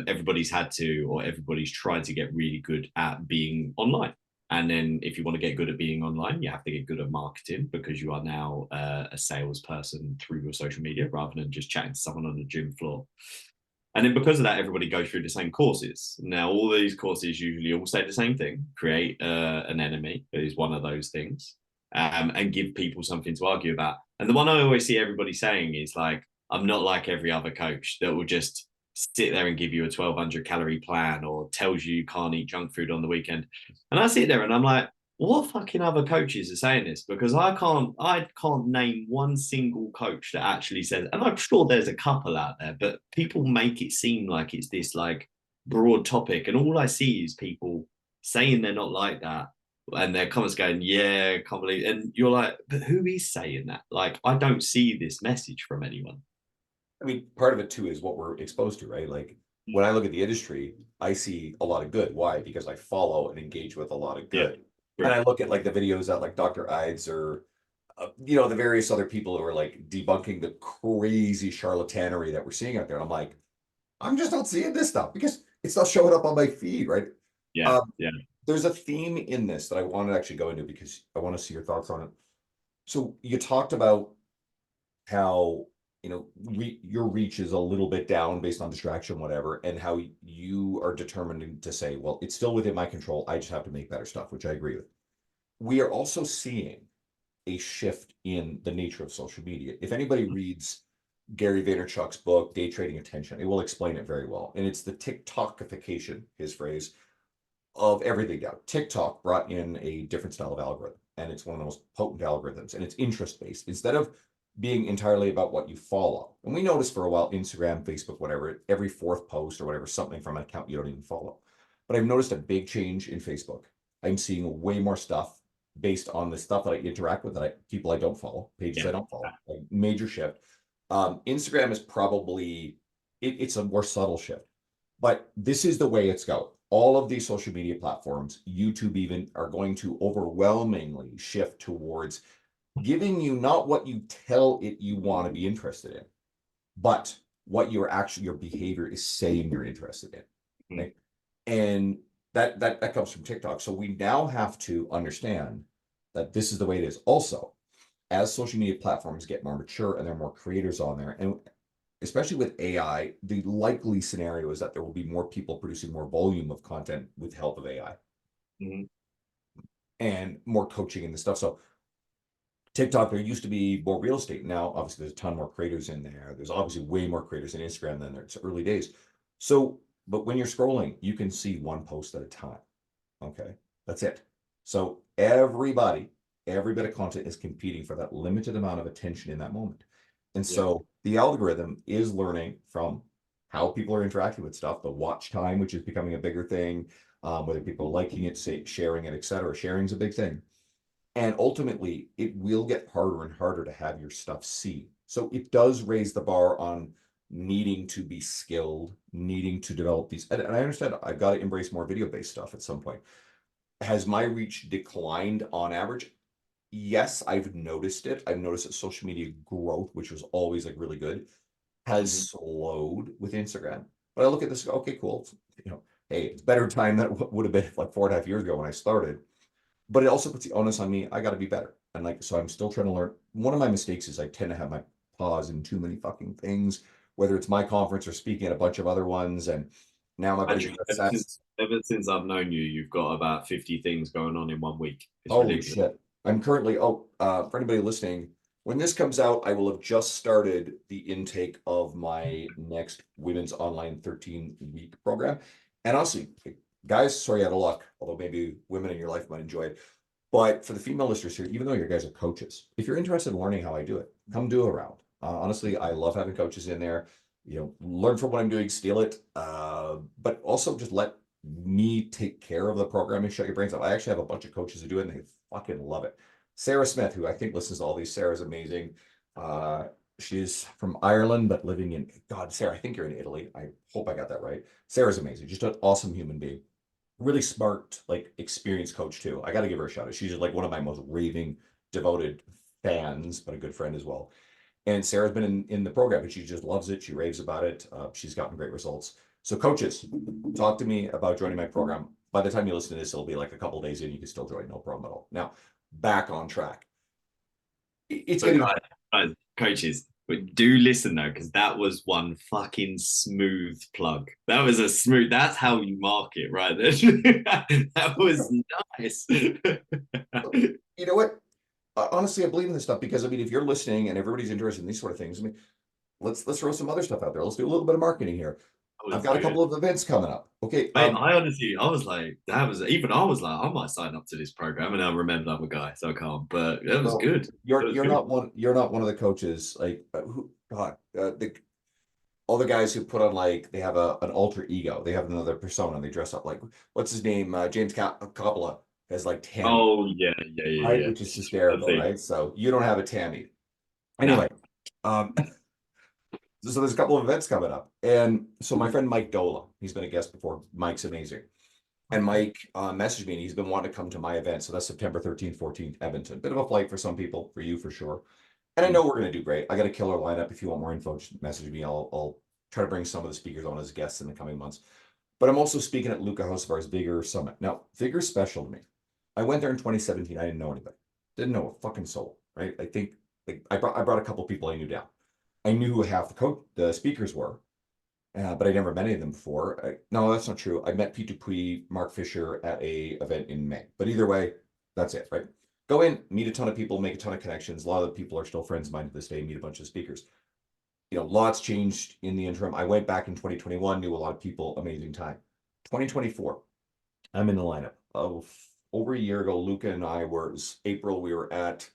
everybody's had to, or everybody's tried to get really good at being online. And then if you want to get good at being online, you have to get good at marketing because you are now a salesperson through your social media rather than just chatting to someone on the gym floor. And then because of that, everybody goes through the same courses. Now, all these courses usually all say the same thing: create an enemy that is one of those things, and give people something to argue about. And the one I always see everybody saying is like, "I'm not like every other coach that will just sit there and give you a 1,200 calorie plan or tells you can't eat junk food on the weekend." And I sit there and I'm like, what fucking other coaches are saying this? Because I can't name one single coach that actually says, and I'm sure there's a couple out there, but people make it seem like it's this like broad topic, and all I see is people saying they're not like that, and their comments going, "Yeah, can't believe," and you're like, but who is saying that? Like, I don't see this message from anyone. I mean, part of it too is what we're exposed to, right? Like when I look at the industry, I see a lot of good. Why? Because I follow and engage with a lot of Yeah, good. And great. I look at like the videos that like Dr. Ides or the various other people who are like debunking the crazy charlatanery that we're seeing out there. And I'm like, I'm just not seeing this stuff because it's not showing up on my feed, right? Yeah, Um, yeah, there's a theme in this that I want to actually go into because I want to see your thoughts on it. So you talked about how your reach is a little bit down based on distraction, whatever, and how you are determined to say, well, it's still within my control. I just have to make better stuff, which I agree with. We are also seeing a shift in the nature of social media. If anybody reads Gary Vaynerchuk's book, Day Trading Attention, it will explain it very well. And it's the TikTokification, his phrase, of everything now. TikTok brought in a different style of algorithm, and it's one of the most potent algorithms, and it's interest based instead of being entirely about what you follow. And we noticed for a while, Instagram, Facebook, whatever, every fourth post or whatever, something from an account you don't even follow. But I've noticed a big change in Facebook. I'm seeing way more stuff based on the stuff that I interact with, that people I don't follow, pages yeah, I don't follow, like major shift. Instagram is probably it's a more subtle shift, but this is the way it's going. All of these social media platforms, YouTube even, are going to overwhelmingly shift towards giving you not what you tell it you want to be interested in, but what your behavior is saying you're interested in. mm, Right? And that comes from TikTok. So we now have to understand that this is the way it is. Also, as social media platforms get more mature and there are more creators on there, and especially with AI, the likely scenario is that there will be more people producing more volume of content with help of AI mm, and more coaching and the stuff. So TikTok, there used to be more real estate. Now, obviously, there's a ton more creators in there. There's obviously way more creators in Instagram than there's early days. So, but when you're scrolling, you can see one post at a time. Okay, that's it. So every bit of content is competing for that limited amount of attention in that moment. And yeah, so the algorithm is learning from how people are interacting with stuff, the watch time, which is becoming a bigger thing, whether people are liking it, say, sharing it, etc. Sharing is a big thing. And ultimately, it will get harder and harder to have your stuff seen. So it does raise the bar on needing to be skilled, needing to develop these. And I understand I've got to embrace more video-based stuff at some point. Has my reach declined on average? Yes, I've noticed it. I've noticed that social media growth, which was always like really good, has mm, slowed with Instagram. But I look at this, and go, okay, cool. Hey, it's better time than it would have been like 4.5 years ago when I started. But it also puts the onus on me. I got to be better. And like, so I'm still trying to learn. One of my mistakes is I tend to have my paws in too many fucking things, whether it's my conference or speaking at a bunch of other ones. And Now my buddy's Andrew, got sets. ever since I've known you, you've got about 50 things going on in 1 week. It's Holy ridiculous. shit. I'm currently, for anybody listening, when this comes out, I will have just started the intake of my next women's online 13-week program. And honestly, guys, sorry out of luck, although maybe women in your life might enjoy it. But for the female listeners here, even though you guys are coaches, if you're interested in learning how I do it, come do a round. Honestly, I love having coaches in there. Learn from what I'm doing, steal it, but also just let me take care of the programming, shut your brains up. I actually have a bunch of coaches who do it and they fucking love it. Sarah Smith, who I think listens to all these, Sarah's amazing. Uh, she's from Ireland, but living in, God, Sarah, I think you're in Italy. I hope I got that right. Sarah's amazing. Just an awesome human being. Really smart, like experienced coach too. I got to give her a shout out. She's like one of my most raving, devoted fans, but a good friend as well. And Sarah's been in the program and she just loves it. She raves about it. She's gotten great results. So coaches, talk to me about joining my program. By the time you listen to this, it'll be like a couple days in. You can still join, no problem at all. Now, back on track. It's But getting coaches, but do listen though, because that was one fucking smooth plug. That was a smooth. That's how you market, right? That was nice. you know what? Honestly, I believe in this stuff because I mean, if you're listening and everybody's interested in these sort of things, I mean, let's throw some other stuff out there. Let's do a little bit of marketing here. That I've was got a good. couple of events coming up. Okay. Mate, I honestly, I was like, that was even I was like, I might sign up to this program, and I remember I'm a guy, so I can't. But that was Well, good. That was you're good. not one of the coaches like who God all the guys who put on like they have an alter ego. They have another persona. They dress up like what's his name? James Coppola has like Tammy, Oh yeah, yeah, yeah, right? yeah. Which is I hysterical, think right? So you don't have a Tammy. no. Anyway, um, so there's a couple of events coming up, and so my friend Mike Dola, he's been a guest before. Mike's amazing. And Mike messaged me and he's been wanting to come to my event. So that's September 13th, 14th, Edmonton. Bit of a flight for some people, for you for sure. And I know we're going to do great. I got a killer lineup. If you want more info, just message me. I'll try to bring some of the speakers on as guests in the coming months. But I'm also speaking at Luca Hosevar's Vigor Summit. Now, Vigor's special to me. I went there in 2017. I didn't know anybody. Didn't know a fucking soul, right? I think like I brought a couple people I knew down. I knew who half the speakers were, but I never met any of them before. No, that's not true. I met Pete Dupuis, Mark Fisher at a event in May. But either way, that's it, right? Go in, meet a ton of people, make a ton of connections. A lot of the people are still friends of mine to this day, meet a bunch of speakers. Lots changed in the interim. I went back in 2021, knew a lot of people, amazing time. 2024, I'm in the lineup. Over a year ago, Luca and I were, it was April, we were at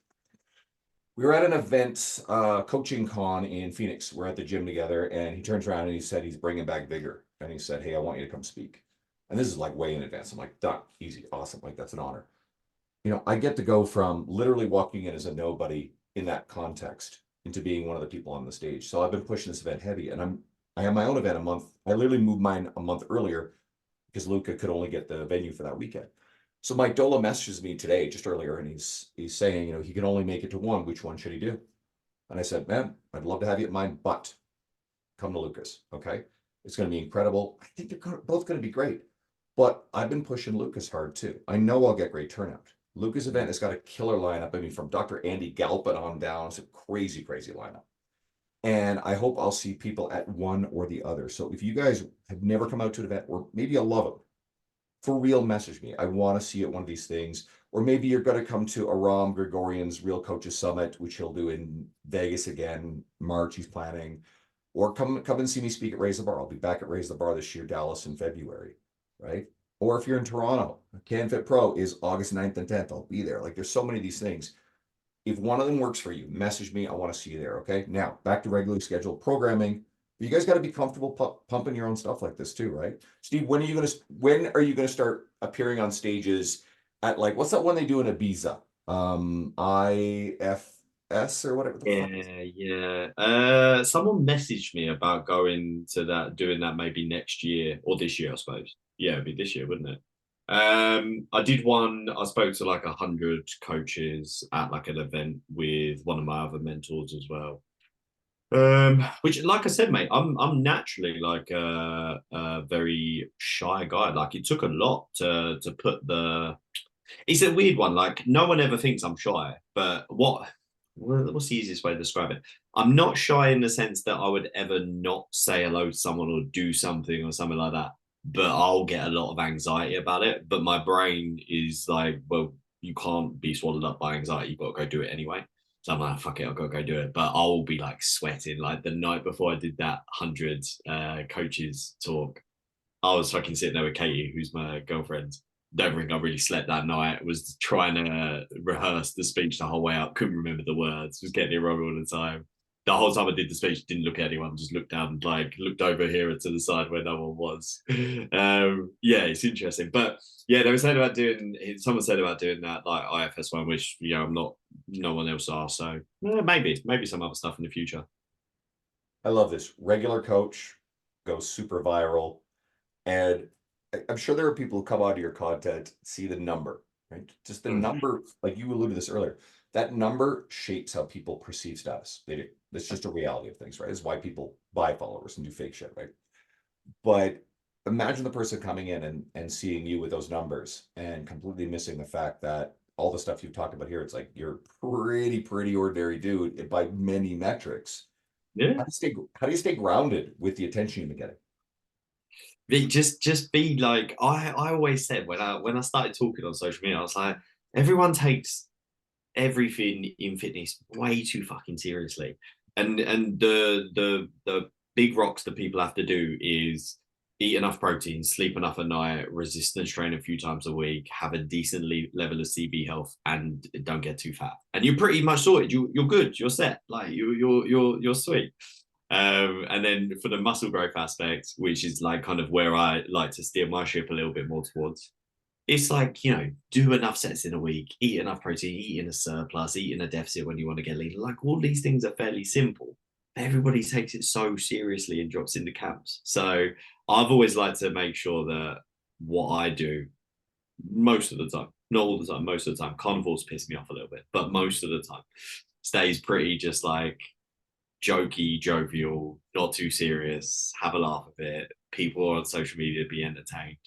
an event, coaching con in Phoenix. We're at the gym together, and he turns around and he said he's bringing back Vigor, and he said, "Hey, I want you to come speak." And this is like way in advance. I'm like, "Done, easy, awesome, like that's an honor." I get to go from literally walking in as a nobody in that context into being one of the people on the stage. So I've been pushing this event heavy, and I have my own event a month. I literally moved mine a month earlier because Luca could only get the venue for that weekend. So Mike Dola messages me today, just earlier, and he's saying, he can only make it to one. Which one should he do? And I said, man, I'd love to have you at mine, but come to Lucas, okay? It's going to be incredible. I think they're both going to be great. But I've been pushing Lucas hard too. I know I'll get great turnout. Lucas event has got a killer lineup. I mean, from Dr. Andy Galpin on down, it's a crazy, crazy lineup. And I hope I'll see people at one or the other. So if you guys have never come out to an event, or maybe you'll love it, for real, message me. I want to see you at one of these things. Or maybe you're going to come to Aram Gregorian's Real Coaches Summit, which he'll do in Vegas again, March, he's planning. Or come and see me speak at Raise the Bar. I'll be back at Raise the Bar this year, Dallas in February, right? Or if you're in Toronto, CanFit Pro is August 9th and 10th. I'll be there. Like there's so many of these things. If one of them works for you, message me. I want to see you there. Okay. Now back to regularly scheduled programming. You guys got to be comfortable pumping your own stuff like this too, right? Steve, when are you gonna start appearing on stages at like what's that one they do in Ibiza? IFS or whatever the fuck. Yeah, yeah. Someone messaged me about going to that, doing that maybe next year or this year, I suppose. Yeah, it'd be this year, wouldn't it? I did one. I spoke to like 100 coaches at like an event with one of my other mentors as well. Which, like I said, mate, I'm naturally like a very shy guy. Like it took a lot to put the. It's a weird one. Like no one ever thinks I'm shy, but what's the easiest way to describe it? I'm not shy in the sense that I would ever not say hello to someone or do something or something like that. but I'll get a lot of anxiety about it. But my brain is like, well, you can't be swallowed up by anxiety. You've got to go do it anyway. So I'm like, fuck it, I've got to go do it. But I'll be like sweating. Like the night before I did that 100 coaches talk, I was fucking sitting there with Katie, who's my girlfriend. Don't think I really slept that night. Was trying to rehearse the speech the whole way up. Couldn't remember the words. Was getting it wrong all the time. The whole time I did the speech, didn't look at anyone. Just looked down, like looked over here and to the side where no one was. Yeah, it's interesting. But yeah, they were saying about doing. Someone said about doing that like IFS one, which I'm not. No one else are. So maybe some other stuff in the future. I love this. Regular coach goes super viral. And I'm sure there are people who come onto your content, see the number, right? Just the Mm. number, like you alluded to this earlier, that number shapes how people perceive status. They do. That's just a reality of things, right? It's why people buy followers and do fake shit, right? But imagine the person coming in and seeing you with those numbers and completely missing the fact that all the stuff you've talked about here, it's like you're pretty ordinary dude by many metrics. Yeah. How do you stay grounded with the attention you've been getting? Just be like I always said when I started talking on social media, I was like, everyone takes everything in fitness way too fucking seriously. And the big rocks that people have to do is eat enough protein, sleep enough at night, resistance train a few times a week, have a decent level of CB health, and don't get too fat. And you're pretty much sorted. You're good. You're set. Like you're sweet. And then for the muscle growth aspect, which is like kind of where I like to steer my ship a little bit more towards, it's like, do enough sets in a week, eat enough protein, eat in a surplus, eat in a deficit when you want to get lean. Like all these things are fairly simple. Everybody takes it so seriously and drops into camps. So I've always liked to make sure that what I do most of the time, not all the time, most of the time, carnivores piss me off a little bit, but most of the time stays pretty just like jokey, jovial, not too serious, have a laugh of it. People on social media be entertained.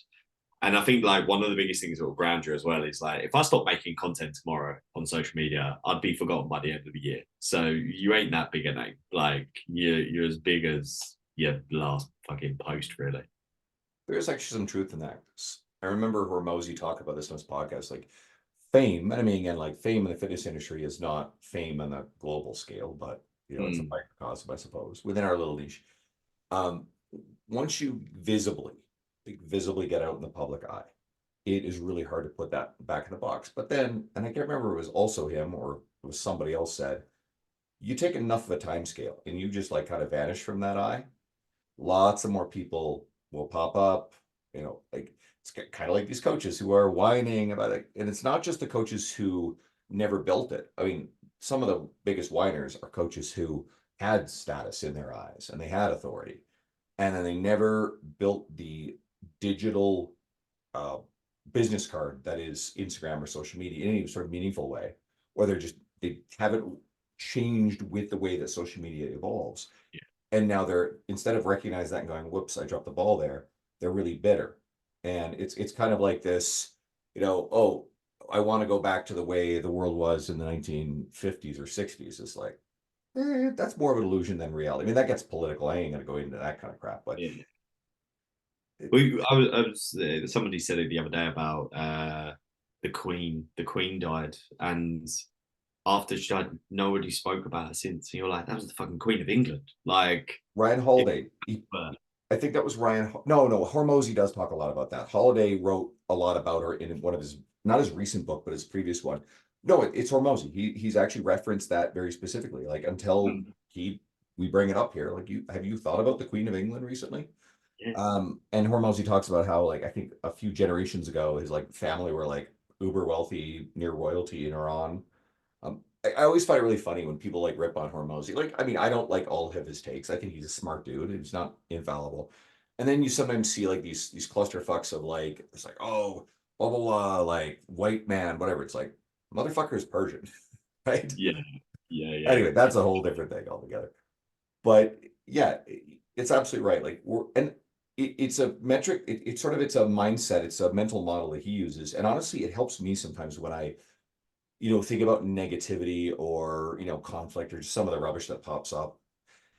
And I think like one of the biggest things that will ground you as well is like if I stop making content tomorrow on social media, I'd be forgotten by the end of the year. So you ain't that big a name. Like you're as big as your last fucking post, really. There's actually some truth in that. I remember Hormozy talked about this on his podcast, like fame. And I mean, again, like fame in the fitness industry is not fame on a global scale, but it's a Mm, microcosm, I suppose, within our little niche. Um, Once you visibly get out in the public eye, it is really hard to put that back in the box. But then, and I can't remember if it was also him or it was somebody else said, you take enough of a time scale and you just like kind of vanish from that eye, lots of more people will pop up. Like it's kind of like these coaches who are whining about it. And it's not just the coaches who never built it. I mean, some of the biggest whiners are coaches who had status in their eyes and they had authority. And then they never built the digital uh, business card that is Instagram or social media in any sort of meaningful way, or they haven't changed with the way that social media evolves. yeah, And now they're instead of recognizing that and going, whoops, I dropped the ball there, they're really bitter. And it's kind of like this, oh, I want to go back to the way the world was in the 1950s or 60s. It's like, that's more of an illusion than reality. I mean, that gets political. I ain't gonna go into that kind of crap, but yeah. it, Somebody said it the other day about the Queen. The Queen died, and after she died, nobody spoke about her since. And you're like, that was the fucking Queen of England. Like, Ryan it, Holiday, I think that was Ryan. No, Hormozy does talk a lot about that. Holiday wrote a lot about her in one of his, not his recent book, but his previous one. No, it's Hormozy. He's actually referenced that very specifically. Like until we bring it up here, like have you thought about the Queen of England recently? yeah, And Hormozy talks about how like I think a few generations ago his like family were like uber wealthy near royalty in Iran. I always find it really funny when people like rip on Hormozy. Like, I mean, I don't like all of his takes. I think he's a smart dude. He's not infallible. And then you sometimes see like these clusterfucks of like it's like, oh, blah blah blah, like white man, whatever. It's like motherfucker is Persian, right? yeah, yeah, yeah. Anyway, that's a whole different thing altogether. But yeah, it's absolutely right. Like it's a metric, it's a mindset, it's a mental model that he uses. And honestly, it helps me sometimes when I think about negativity or, conflict or just some of the rubbish that pops up.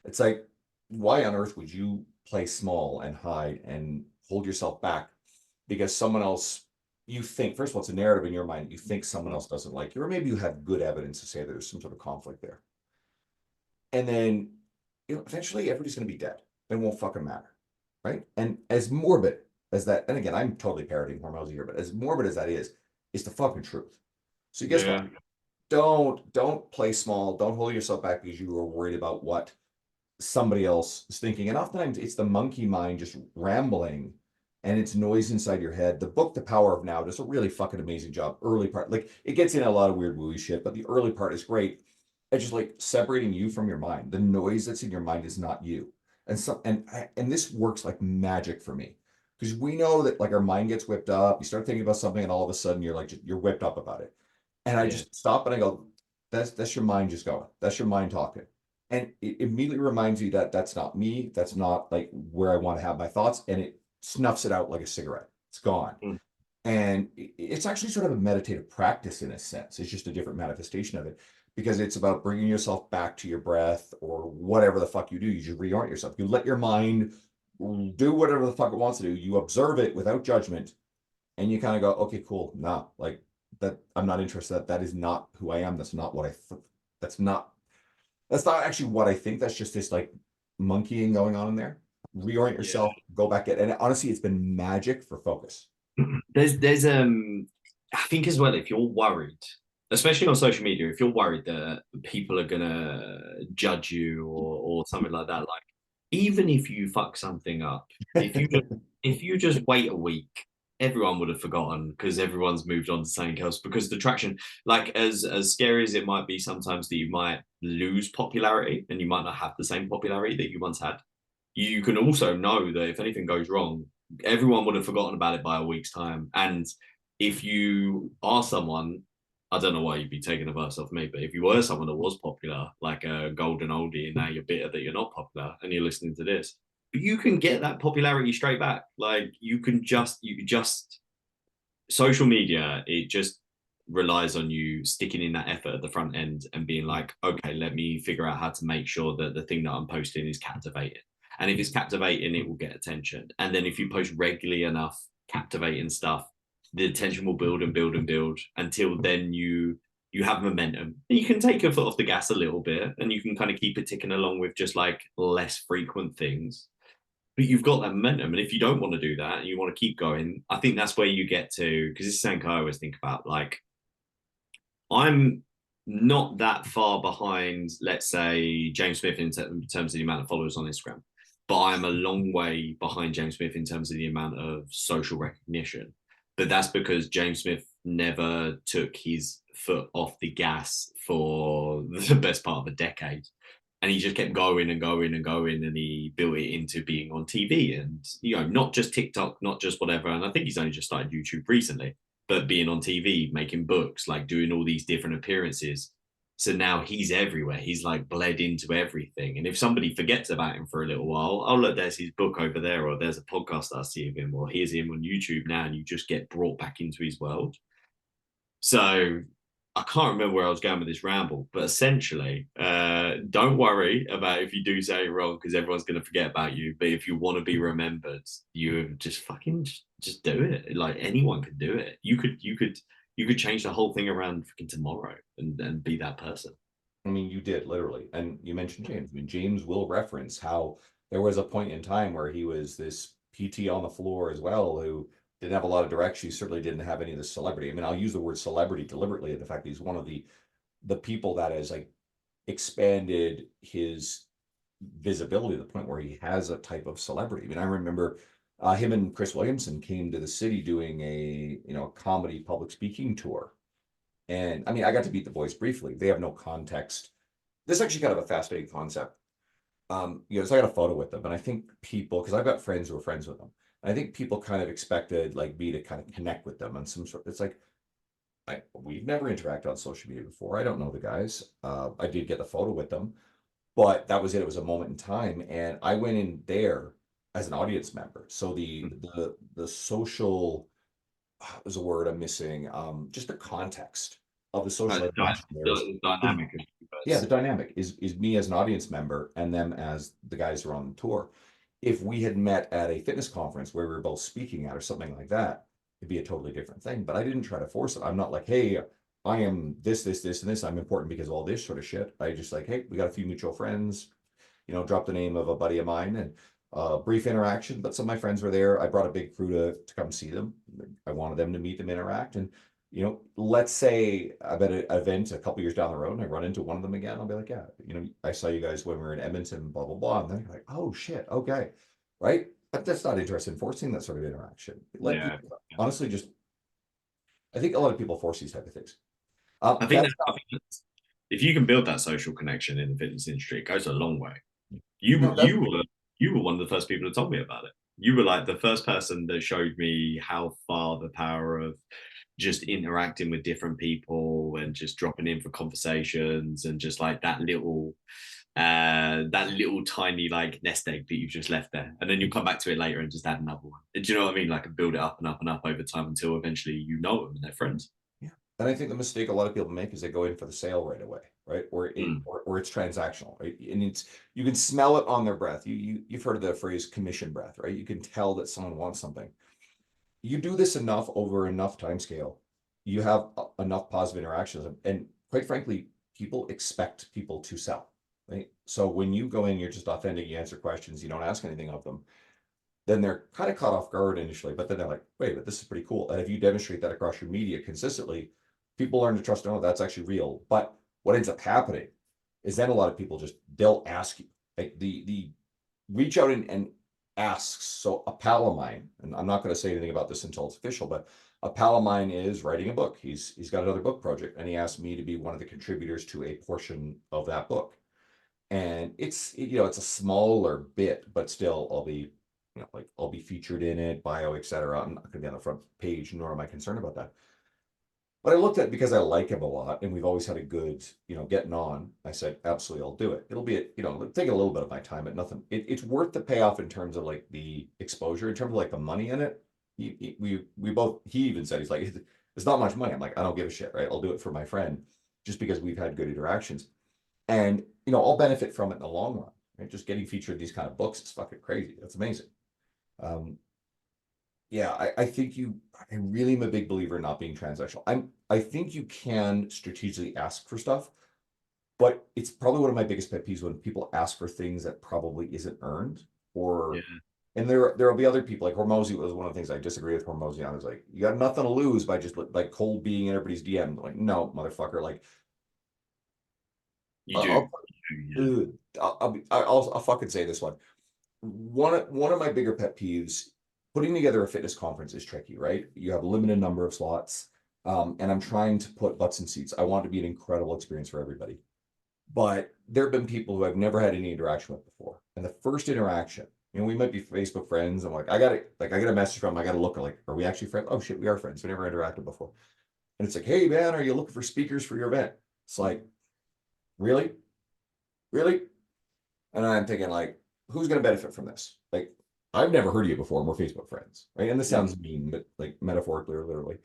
It's like, why on earth would you play small and hide and hold yourself back because someone else, you think, first of all, it's a narrative in your mind, you think someone Mm. else doesn't like you, or maybe you have good evidence to say that there's some sort of conflict there. And then, eventually everybody's going to be dead. It won't fucking matter. Right. And as morbid as that, and again, I'm totally parodying Hormozy here, but as morbid as that is the fucking truth. So guess what? Yeah, Don't play small. Don't hold yourself back because you are worried about what somebody else is thinking. And oftentimes it's the monkey mind just rambling and it's noise inside your head. The book, The Power of Now, does a really fucking amazing job. Early part, like it gets in a lot of weird wooey shit, but the early part is great. It's just like separating you from your mind. The noise that's in your mind is not you. And this works like magic for me. Because we know that like our mind gets whipped up. You start thinking about something and all of a sudden you're like you're whipped up about it. And I yeah, just stop and I go, that's your mind just going. That's your mind talking. And it immediately reminds you that that's not me. That's not like where I want to have my thoughts. And it snuffs it out like a cigarette. It's gone. mm, And it's actually sort of a meditative practice in a sense. It's just a different manifestation of it because it's about bringing yourself back to your breath or whatever the fuck you do. You just reorient yourself. You let your mind do whatever the fuck it wants to do. You observe it without judgment and you kind of go, okay, cool. Nah, like that. I'm not interested. That is not who I am. That's not what that's not that's not actually what I think. That's just this like monkeying going on in there. Reorient yeah. yourself, go back in. And honestly, it's been magic for focus. There's I think as well, if you're worried, especially on social media, if you're worried that people are gonna judge you or something like that, like even if you fuck something up, if you just wait a week, everyone would have forgotten because everyone's moved on to something else. Because the traction, like as scary as it might be sometimes that you might lose popularity and you might not have the same popularity that you once had, you can also know that if anything goes wrong, everyone would have forgotten about it by a week's time. And if you are someone, I don't know why you'd be taking a verse off me, but if you were someone that was popular, like a golden oldie, and now you're bitter that you're not popular and you're listening to this, you can get that popularity straight back. Like you can just social media, it just relies on you sticking in that effort at the front end and being like, okay, let me figure out how to make sure that the thing that I'm posting is captivating. And if it's captivating, it will get attention. And then if you post regularly enough captivating stuff, the attention will build and build and build until then you have momentum. And you can take your foot off the gas a little bit and you can kind of keep it ticking along with just like less frequent things, but you've got that momentum. And if you don't want to do that and you want to keep going, I think that's where you get to, because this is something I always think about. Like, I'm not that far behind, let's say, James Smith in terms of the amount of followers on Instagram, but I'm a long way behind James Smith in terms of the amount of social recognition. But that's because James Smith never took his foot off the gas for the best part of a decade, and he just kept going and going and going, and he built it into being on TV, and not just TikTok, not just whatever. And I think he's only just started YouTube recently, but being on TV, making books, like doing all these different appearances. So now he's everywhere. He's like bled into everything. And if somebody forgets about him for a little while, oh look, there's his book over there, or there's a podcast I see of him, or here's him on YouTube now, and you just get brought back into his world. So I can't remember where I was going with this ramble, but essentially, don't worry about if you do say it wrong because everyone's going to forget about you. But if you want to be remembered, you just fucking just do it. Like anyone could do it. You could change the whole thing around fucking tomorrow and be that person. I mean, you did literally. And you mentioned James. I mean, James will reference how there was a point in time where he was this PT on the floor as well, who didn't have a lot of direction. He certainly didn't have any of the celebrity. I mean, I'll use the word celebrity deliberately. The fact that he's one of the people that has like expanded his visibility to the point where he has a type of celebrity. I mean, I remember him and Chris Williamson came to the city doing a comedy public speaking tour. And I mean, I got to meet the boys briefly. They have no context. This is actually kind of a fascinating concept. So I got a photo with them, and I think people, because I've got friends who are friends with them, and I think people kind of expected like me to kind of connect with them on some sort. It's like we've never interacted on social media before. I don't know the guys. I did get the photo with them, but that was it. It was a moment in time, and I went in there as an audience member. So the social is a word I'm missing. Just the context of the social interaction there is The dynamic of you yeah, guys. the dynamic is me as an audience member and them as the guys who are on the tour. if we had met at a fitness conference where we were both speaking at or something like that, it'd be a totally different thing. But I didn't try to force it. I'm not like, hey, I am this, this, this, and this. I'm important because of all this sort of shit. I just like, hey, we got a few mutual friends, drop the name of a buddy of mine and brief interaction. But some of my friends were there. I brought a big crew to come see them. I wanted them to meet them, interact. And, let's say I'm at an event a couple years down the road and I run into one of them again. I'll be like, yeah, I saw you guys when we were in Edmonton, blah, blah, blah. And then you're like, oh shit, okay. Right. But that's not interested in forcing that sort of interaction. Let Yeah. people honestly just, I think a lot of people force these type of things. That's I think that if you can build that social connection in the fitness industry, it goes a long way. no, that's You were one of the first people to tell me about it. You were like the first person that showed me how far the power of just interacting with different people and just dropping in for conversations and just like that little tiny like nest egg that you've just left there, and then you come back to it later and just add another one. Do you know what I mean? Like build it up and up and up over time until eventually you know them and they're friends. Yeah. And I think the mistake a lot of people make is they go in for the sale right away, right? Mm. Or it's transactional, right? And you can smell it on their breath. You've heard of the phrase commission breath, right? You can tell that someone wants something. You do this enough over enough time scale, you have enough positive interactions, and quite frankly, people expect people to sell, right? So when you go in, you're just authentic, you answer questions, you don't ask anything of them, then they're kind of caught off guard initially, but then they're like, wait, but this is pretty cool. And if you demonstrate that across your media consistently, people learn to trust, oh, that's actually real. But what ends up happening is then a lot of people they'll ask you, like the reach out and asks. So a pal of mine, and I'm not going to say anything about this until it's official, but a pal of mine is writing a book. He's got another book project, and he asked me to be one of the contributors to a portion of that book. And it's a smaller bit, but still I'll be featured in it, bio, etc. I'm not going to be on the front page, nor am I concerned about that. But I looked at it because I like him a lot, and we've always had a good, getting on. I said, absolutely, I'll do it. It'll be, it'll take a little bit of my time, but nothing. It's worth the payoff in terms of like the exposure, in terms of like the money in it. We both. He even said he's like, it's not much money. I'm like, I don't give a shit, right? I'll do it for my friend, just because we've had good interactions, and I'll benefit from it in the long run. Right? Just getting featured in these kind of books is fucking crazy. That's amazing. Um, yeah, I think I really am a big believer in not being transactional. I think you can strategically ask for stuff, but it's probably one of my biggest pet peeves when people ask for things that probably isn't earned Yeah. or and there'll be other people like Hormozy was one of the things I disagree with Hormozy on. I was like, you got nothing to lose by just like cold being in everybody's DM. Like, no, motherfucker, like You do. I'll You do, yeah. I'll fucking say this one. One of my bigger pet peeves, putting together a fitness conference is tricky, right? You have a limited number of slots, and I'm trying to put butts in seats. I want it to be an incredible experience for everybody. But there have been people who I've never had any interaction with before, and the first interaction, we might be Facebook friends. I'm like, I got a message from, I got to look like, are we actually friends? Oh shit, we are friends. We never interacted before, and it's like, hey man, are you looking for speakers for your event? It's like, really, really? And I'm thinking like, who's going to benefit from this? Like, I've never heard of you before, and we're Facebook friends, right? And this Mhm. sounds mean, but like metaphorically or literally.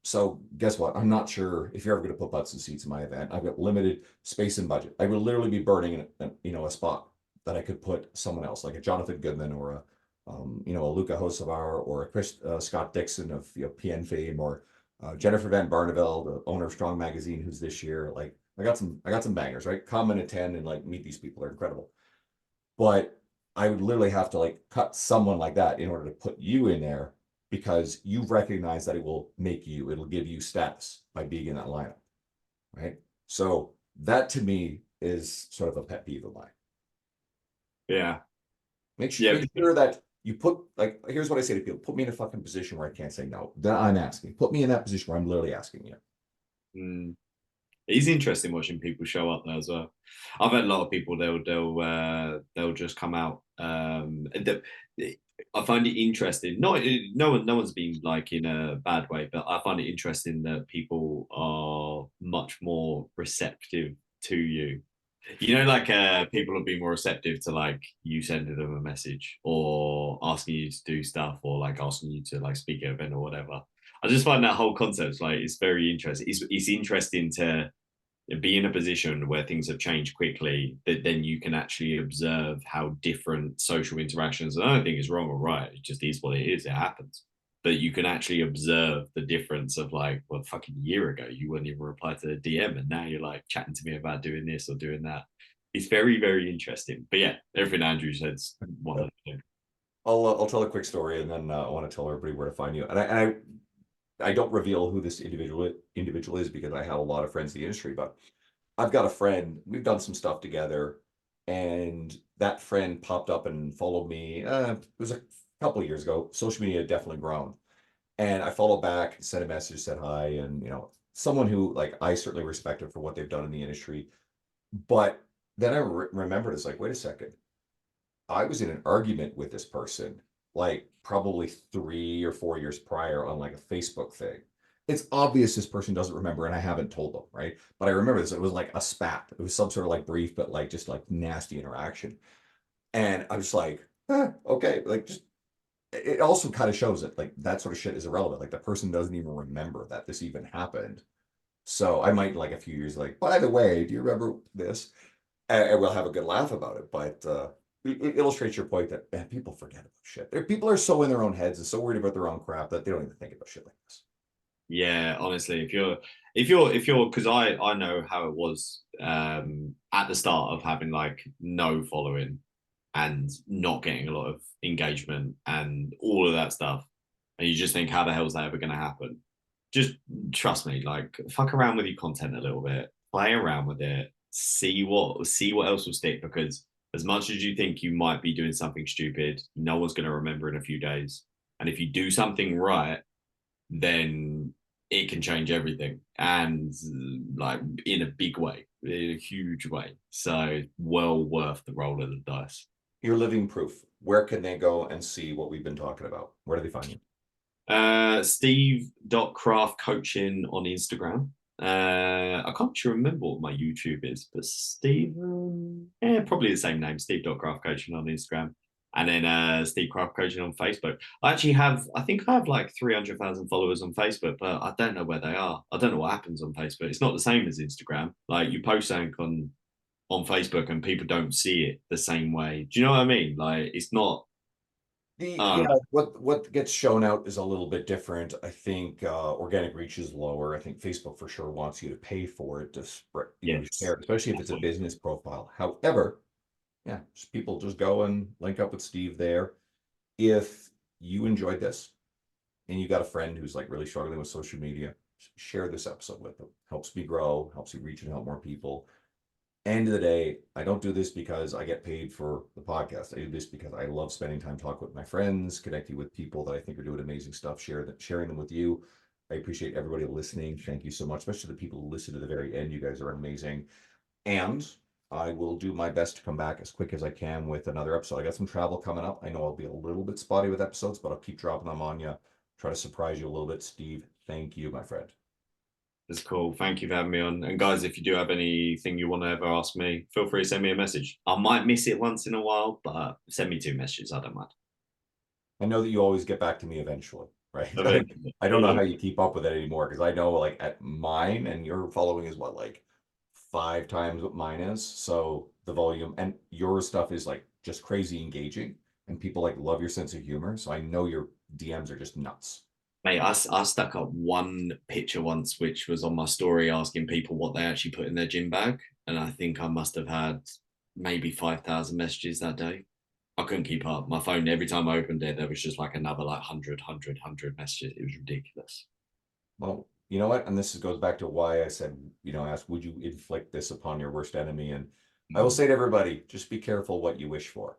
So guess what? I'm not sure if you're ever going to put butts in seats in my event. I've got limited space and budget. I would literally be burning a spot that I could put someone else, like a Jonathan Goodman or a Luca Hosovar or a Chris Scott Dixon of PN fame or Jennifer Van Barneveld, the owner of Strong Magazine, who's this year. Like, I got some bangers, right? Come and attend and like meet these people. They're incredible. But I would literally have to like cut someone like that in order to put you in there because you recognize that it'll give you status by being in that lineup, right? So that to me is sort of a pet peeve of mine. Yeah. Make sure Yeah. make sure that you put like here's what I say to people: put me in a fucking position where I can't say no. Then I'm asking. Put me in that position where I'm literally asking you. Mm. It's interesting watching people show up there as well. I've had a lot of people they'll just come out. I find it interesting. No one's been like in a bad way, but I find it interesting that people are much more receptive to you. Like people will be more receptive to like you sending them a message or asking you to do stuff or like asking you to like speak at an event or whatever. I just find that whole concept like it's very interesting. It's interesting to be in a position where things have changed quickly, that then you can actually observe how different social interactions, and I don't think it's wrong or right, it just is what it is, it happens. But you can actually observe the difference of like, well, fucking year ago, you wouldn't even reply to the DM, and now you're like chatting to me about doing this or doing that. It's very, very interesting. But yeah, everything Andrew said's Yeah. 100%. I'll tell a quick story, and then I want to tell everybody where to find you. And I don't reveal who this individual is because I have a lot of friends in the industry, but I've got a friend. We've done some stuff together, and that friend popped up and followed me. It was a couple of years ago. Social media had definitely grown, and I followed back, sent a message, said hi, and someone who like I certainly respected for what they've done in the industry. But then I remembered, it's like, wait a second, I was in an argument with this person like probably 3 or 4 years prior on like a Facebook thing. It's obvious this person doesn't remember, and I haven't told them, right? But I remember this. It was like a spat. It was some sort of like brief, but like just like nasty interaction. And I was like, okay, like just it also kind of shows that like that sort of shit is irrelevant. Like the person doesn't even remember that this even happened. So I might like a few years like, by the way, do you remember this? And we'll have a good laugh about it. But it illustrates your point that man, people forget about shit. People are so in their own heads and so worried about their own crap that they don't even think about shit like this. Yeah, honestly, if you're because I know how it was at the start of having like no following and not getting a lot of engagement and all of that stuff, and you just think, how the hell is that ever going to happen? Just trust me, like fuck around with your content a little bit, play around with it, see what else will stick. Because as much as you think you might be doing something stupid, no one's going to remember in a few days. And if you do something right, then it can change everything, and like in a big way, in a huge way. So well worth the roll of the dice. You're living proof. Where can they go and see what we've been talking about? Where do they find you? Steve.craft coaching on Instagram. I can't actually remember what my YouTube is, but Stephen, yeah, probably the same name, Steve.craft coaching on Instagram. And then Steve Craft Coaching on Facebook. I think I have like 300,000 followers on Facebook, but I don't know where they are. I don't know what happens on Facebook. It's not the same as Instagram. Like you post something on Facebook and people don't see it the same way. Do you know what I mean? Like it's not, Yeah, uh, what gets shown out is a little bit different. I think organic reach is lower. I think Facebook for sure wants you to pay for it to spread, yes. share, especially if it's a business profile. However, yeah, people just go and link up with Steve there. If you enjoyed this and you got a friend who's like really struggling with social media, share this episode with them. Helps me grow, helps you reach and help more people. End of the day, I don't do this because I get paid for the podcast. I do this because I love spending time talking with my friends, connecting with people that I think are doing amazing stuff, sharing them with you. I appreciate everybody listening. Thank you so much, especially the people who listen to the very end. You guys are amazing. And I will do my best to come back as quick as I can with another episode. I got some travel coming up. I know I'll be a little bit spotty with episodes, but I'll keep dropping them on you. Try to surprise you a little bit. Steve, thank you, my friend. It's cool. Thank you for having me on. And guys, if you do have anything you want to ever ask me, feel free to send me a message. I might miss it once in a while, but send me two messages. I don't mind. I know that you always get back to me eventually, right? Eventually. I don't know how you keep up with it anymore because I know like at mine and your following is what, like 5 times what mine is. So the volume and your stuff is like just crazy engaging and people like love your sense of humor. So I know your DMs are just nuts. Mate, I stuck up one picture once, which was on my story asking people what they actually put in their gym bag. And I think I must have had maybe 5,000 messages that day. I couldn't keep up. My phone, every time I opened it, there was just like another like 100 messages. It was ridiculous. Well, you know what? And goes back to why I said, ask, would you inflict this upon your worst enemy? And I will Mm. say to everybody, just be careful what you wish for.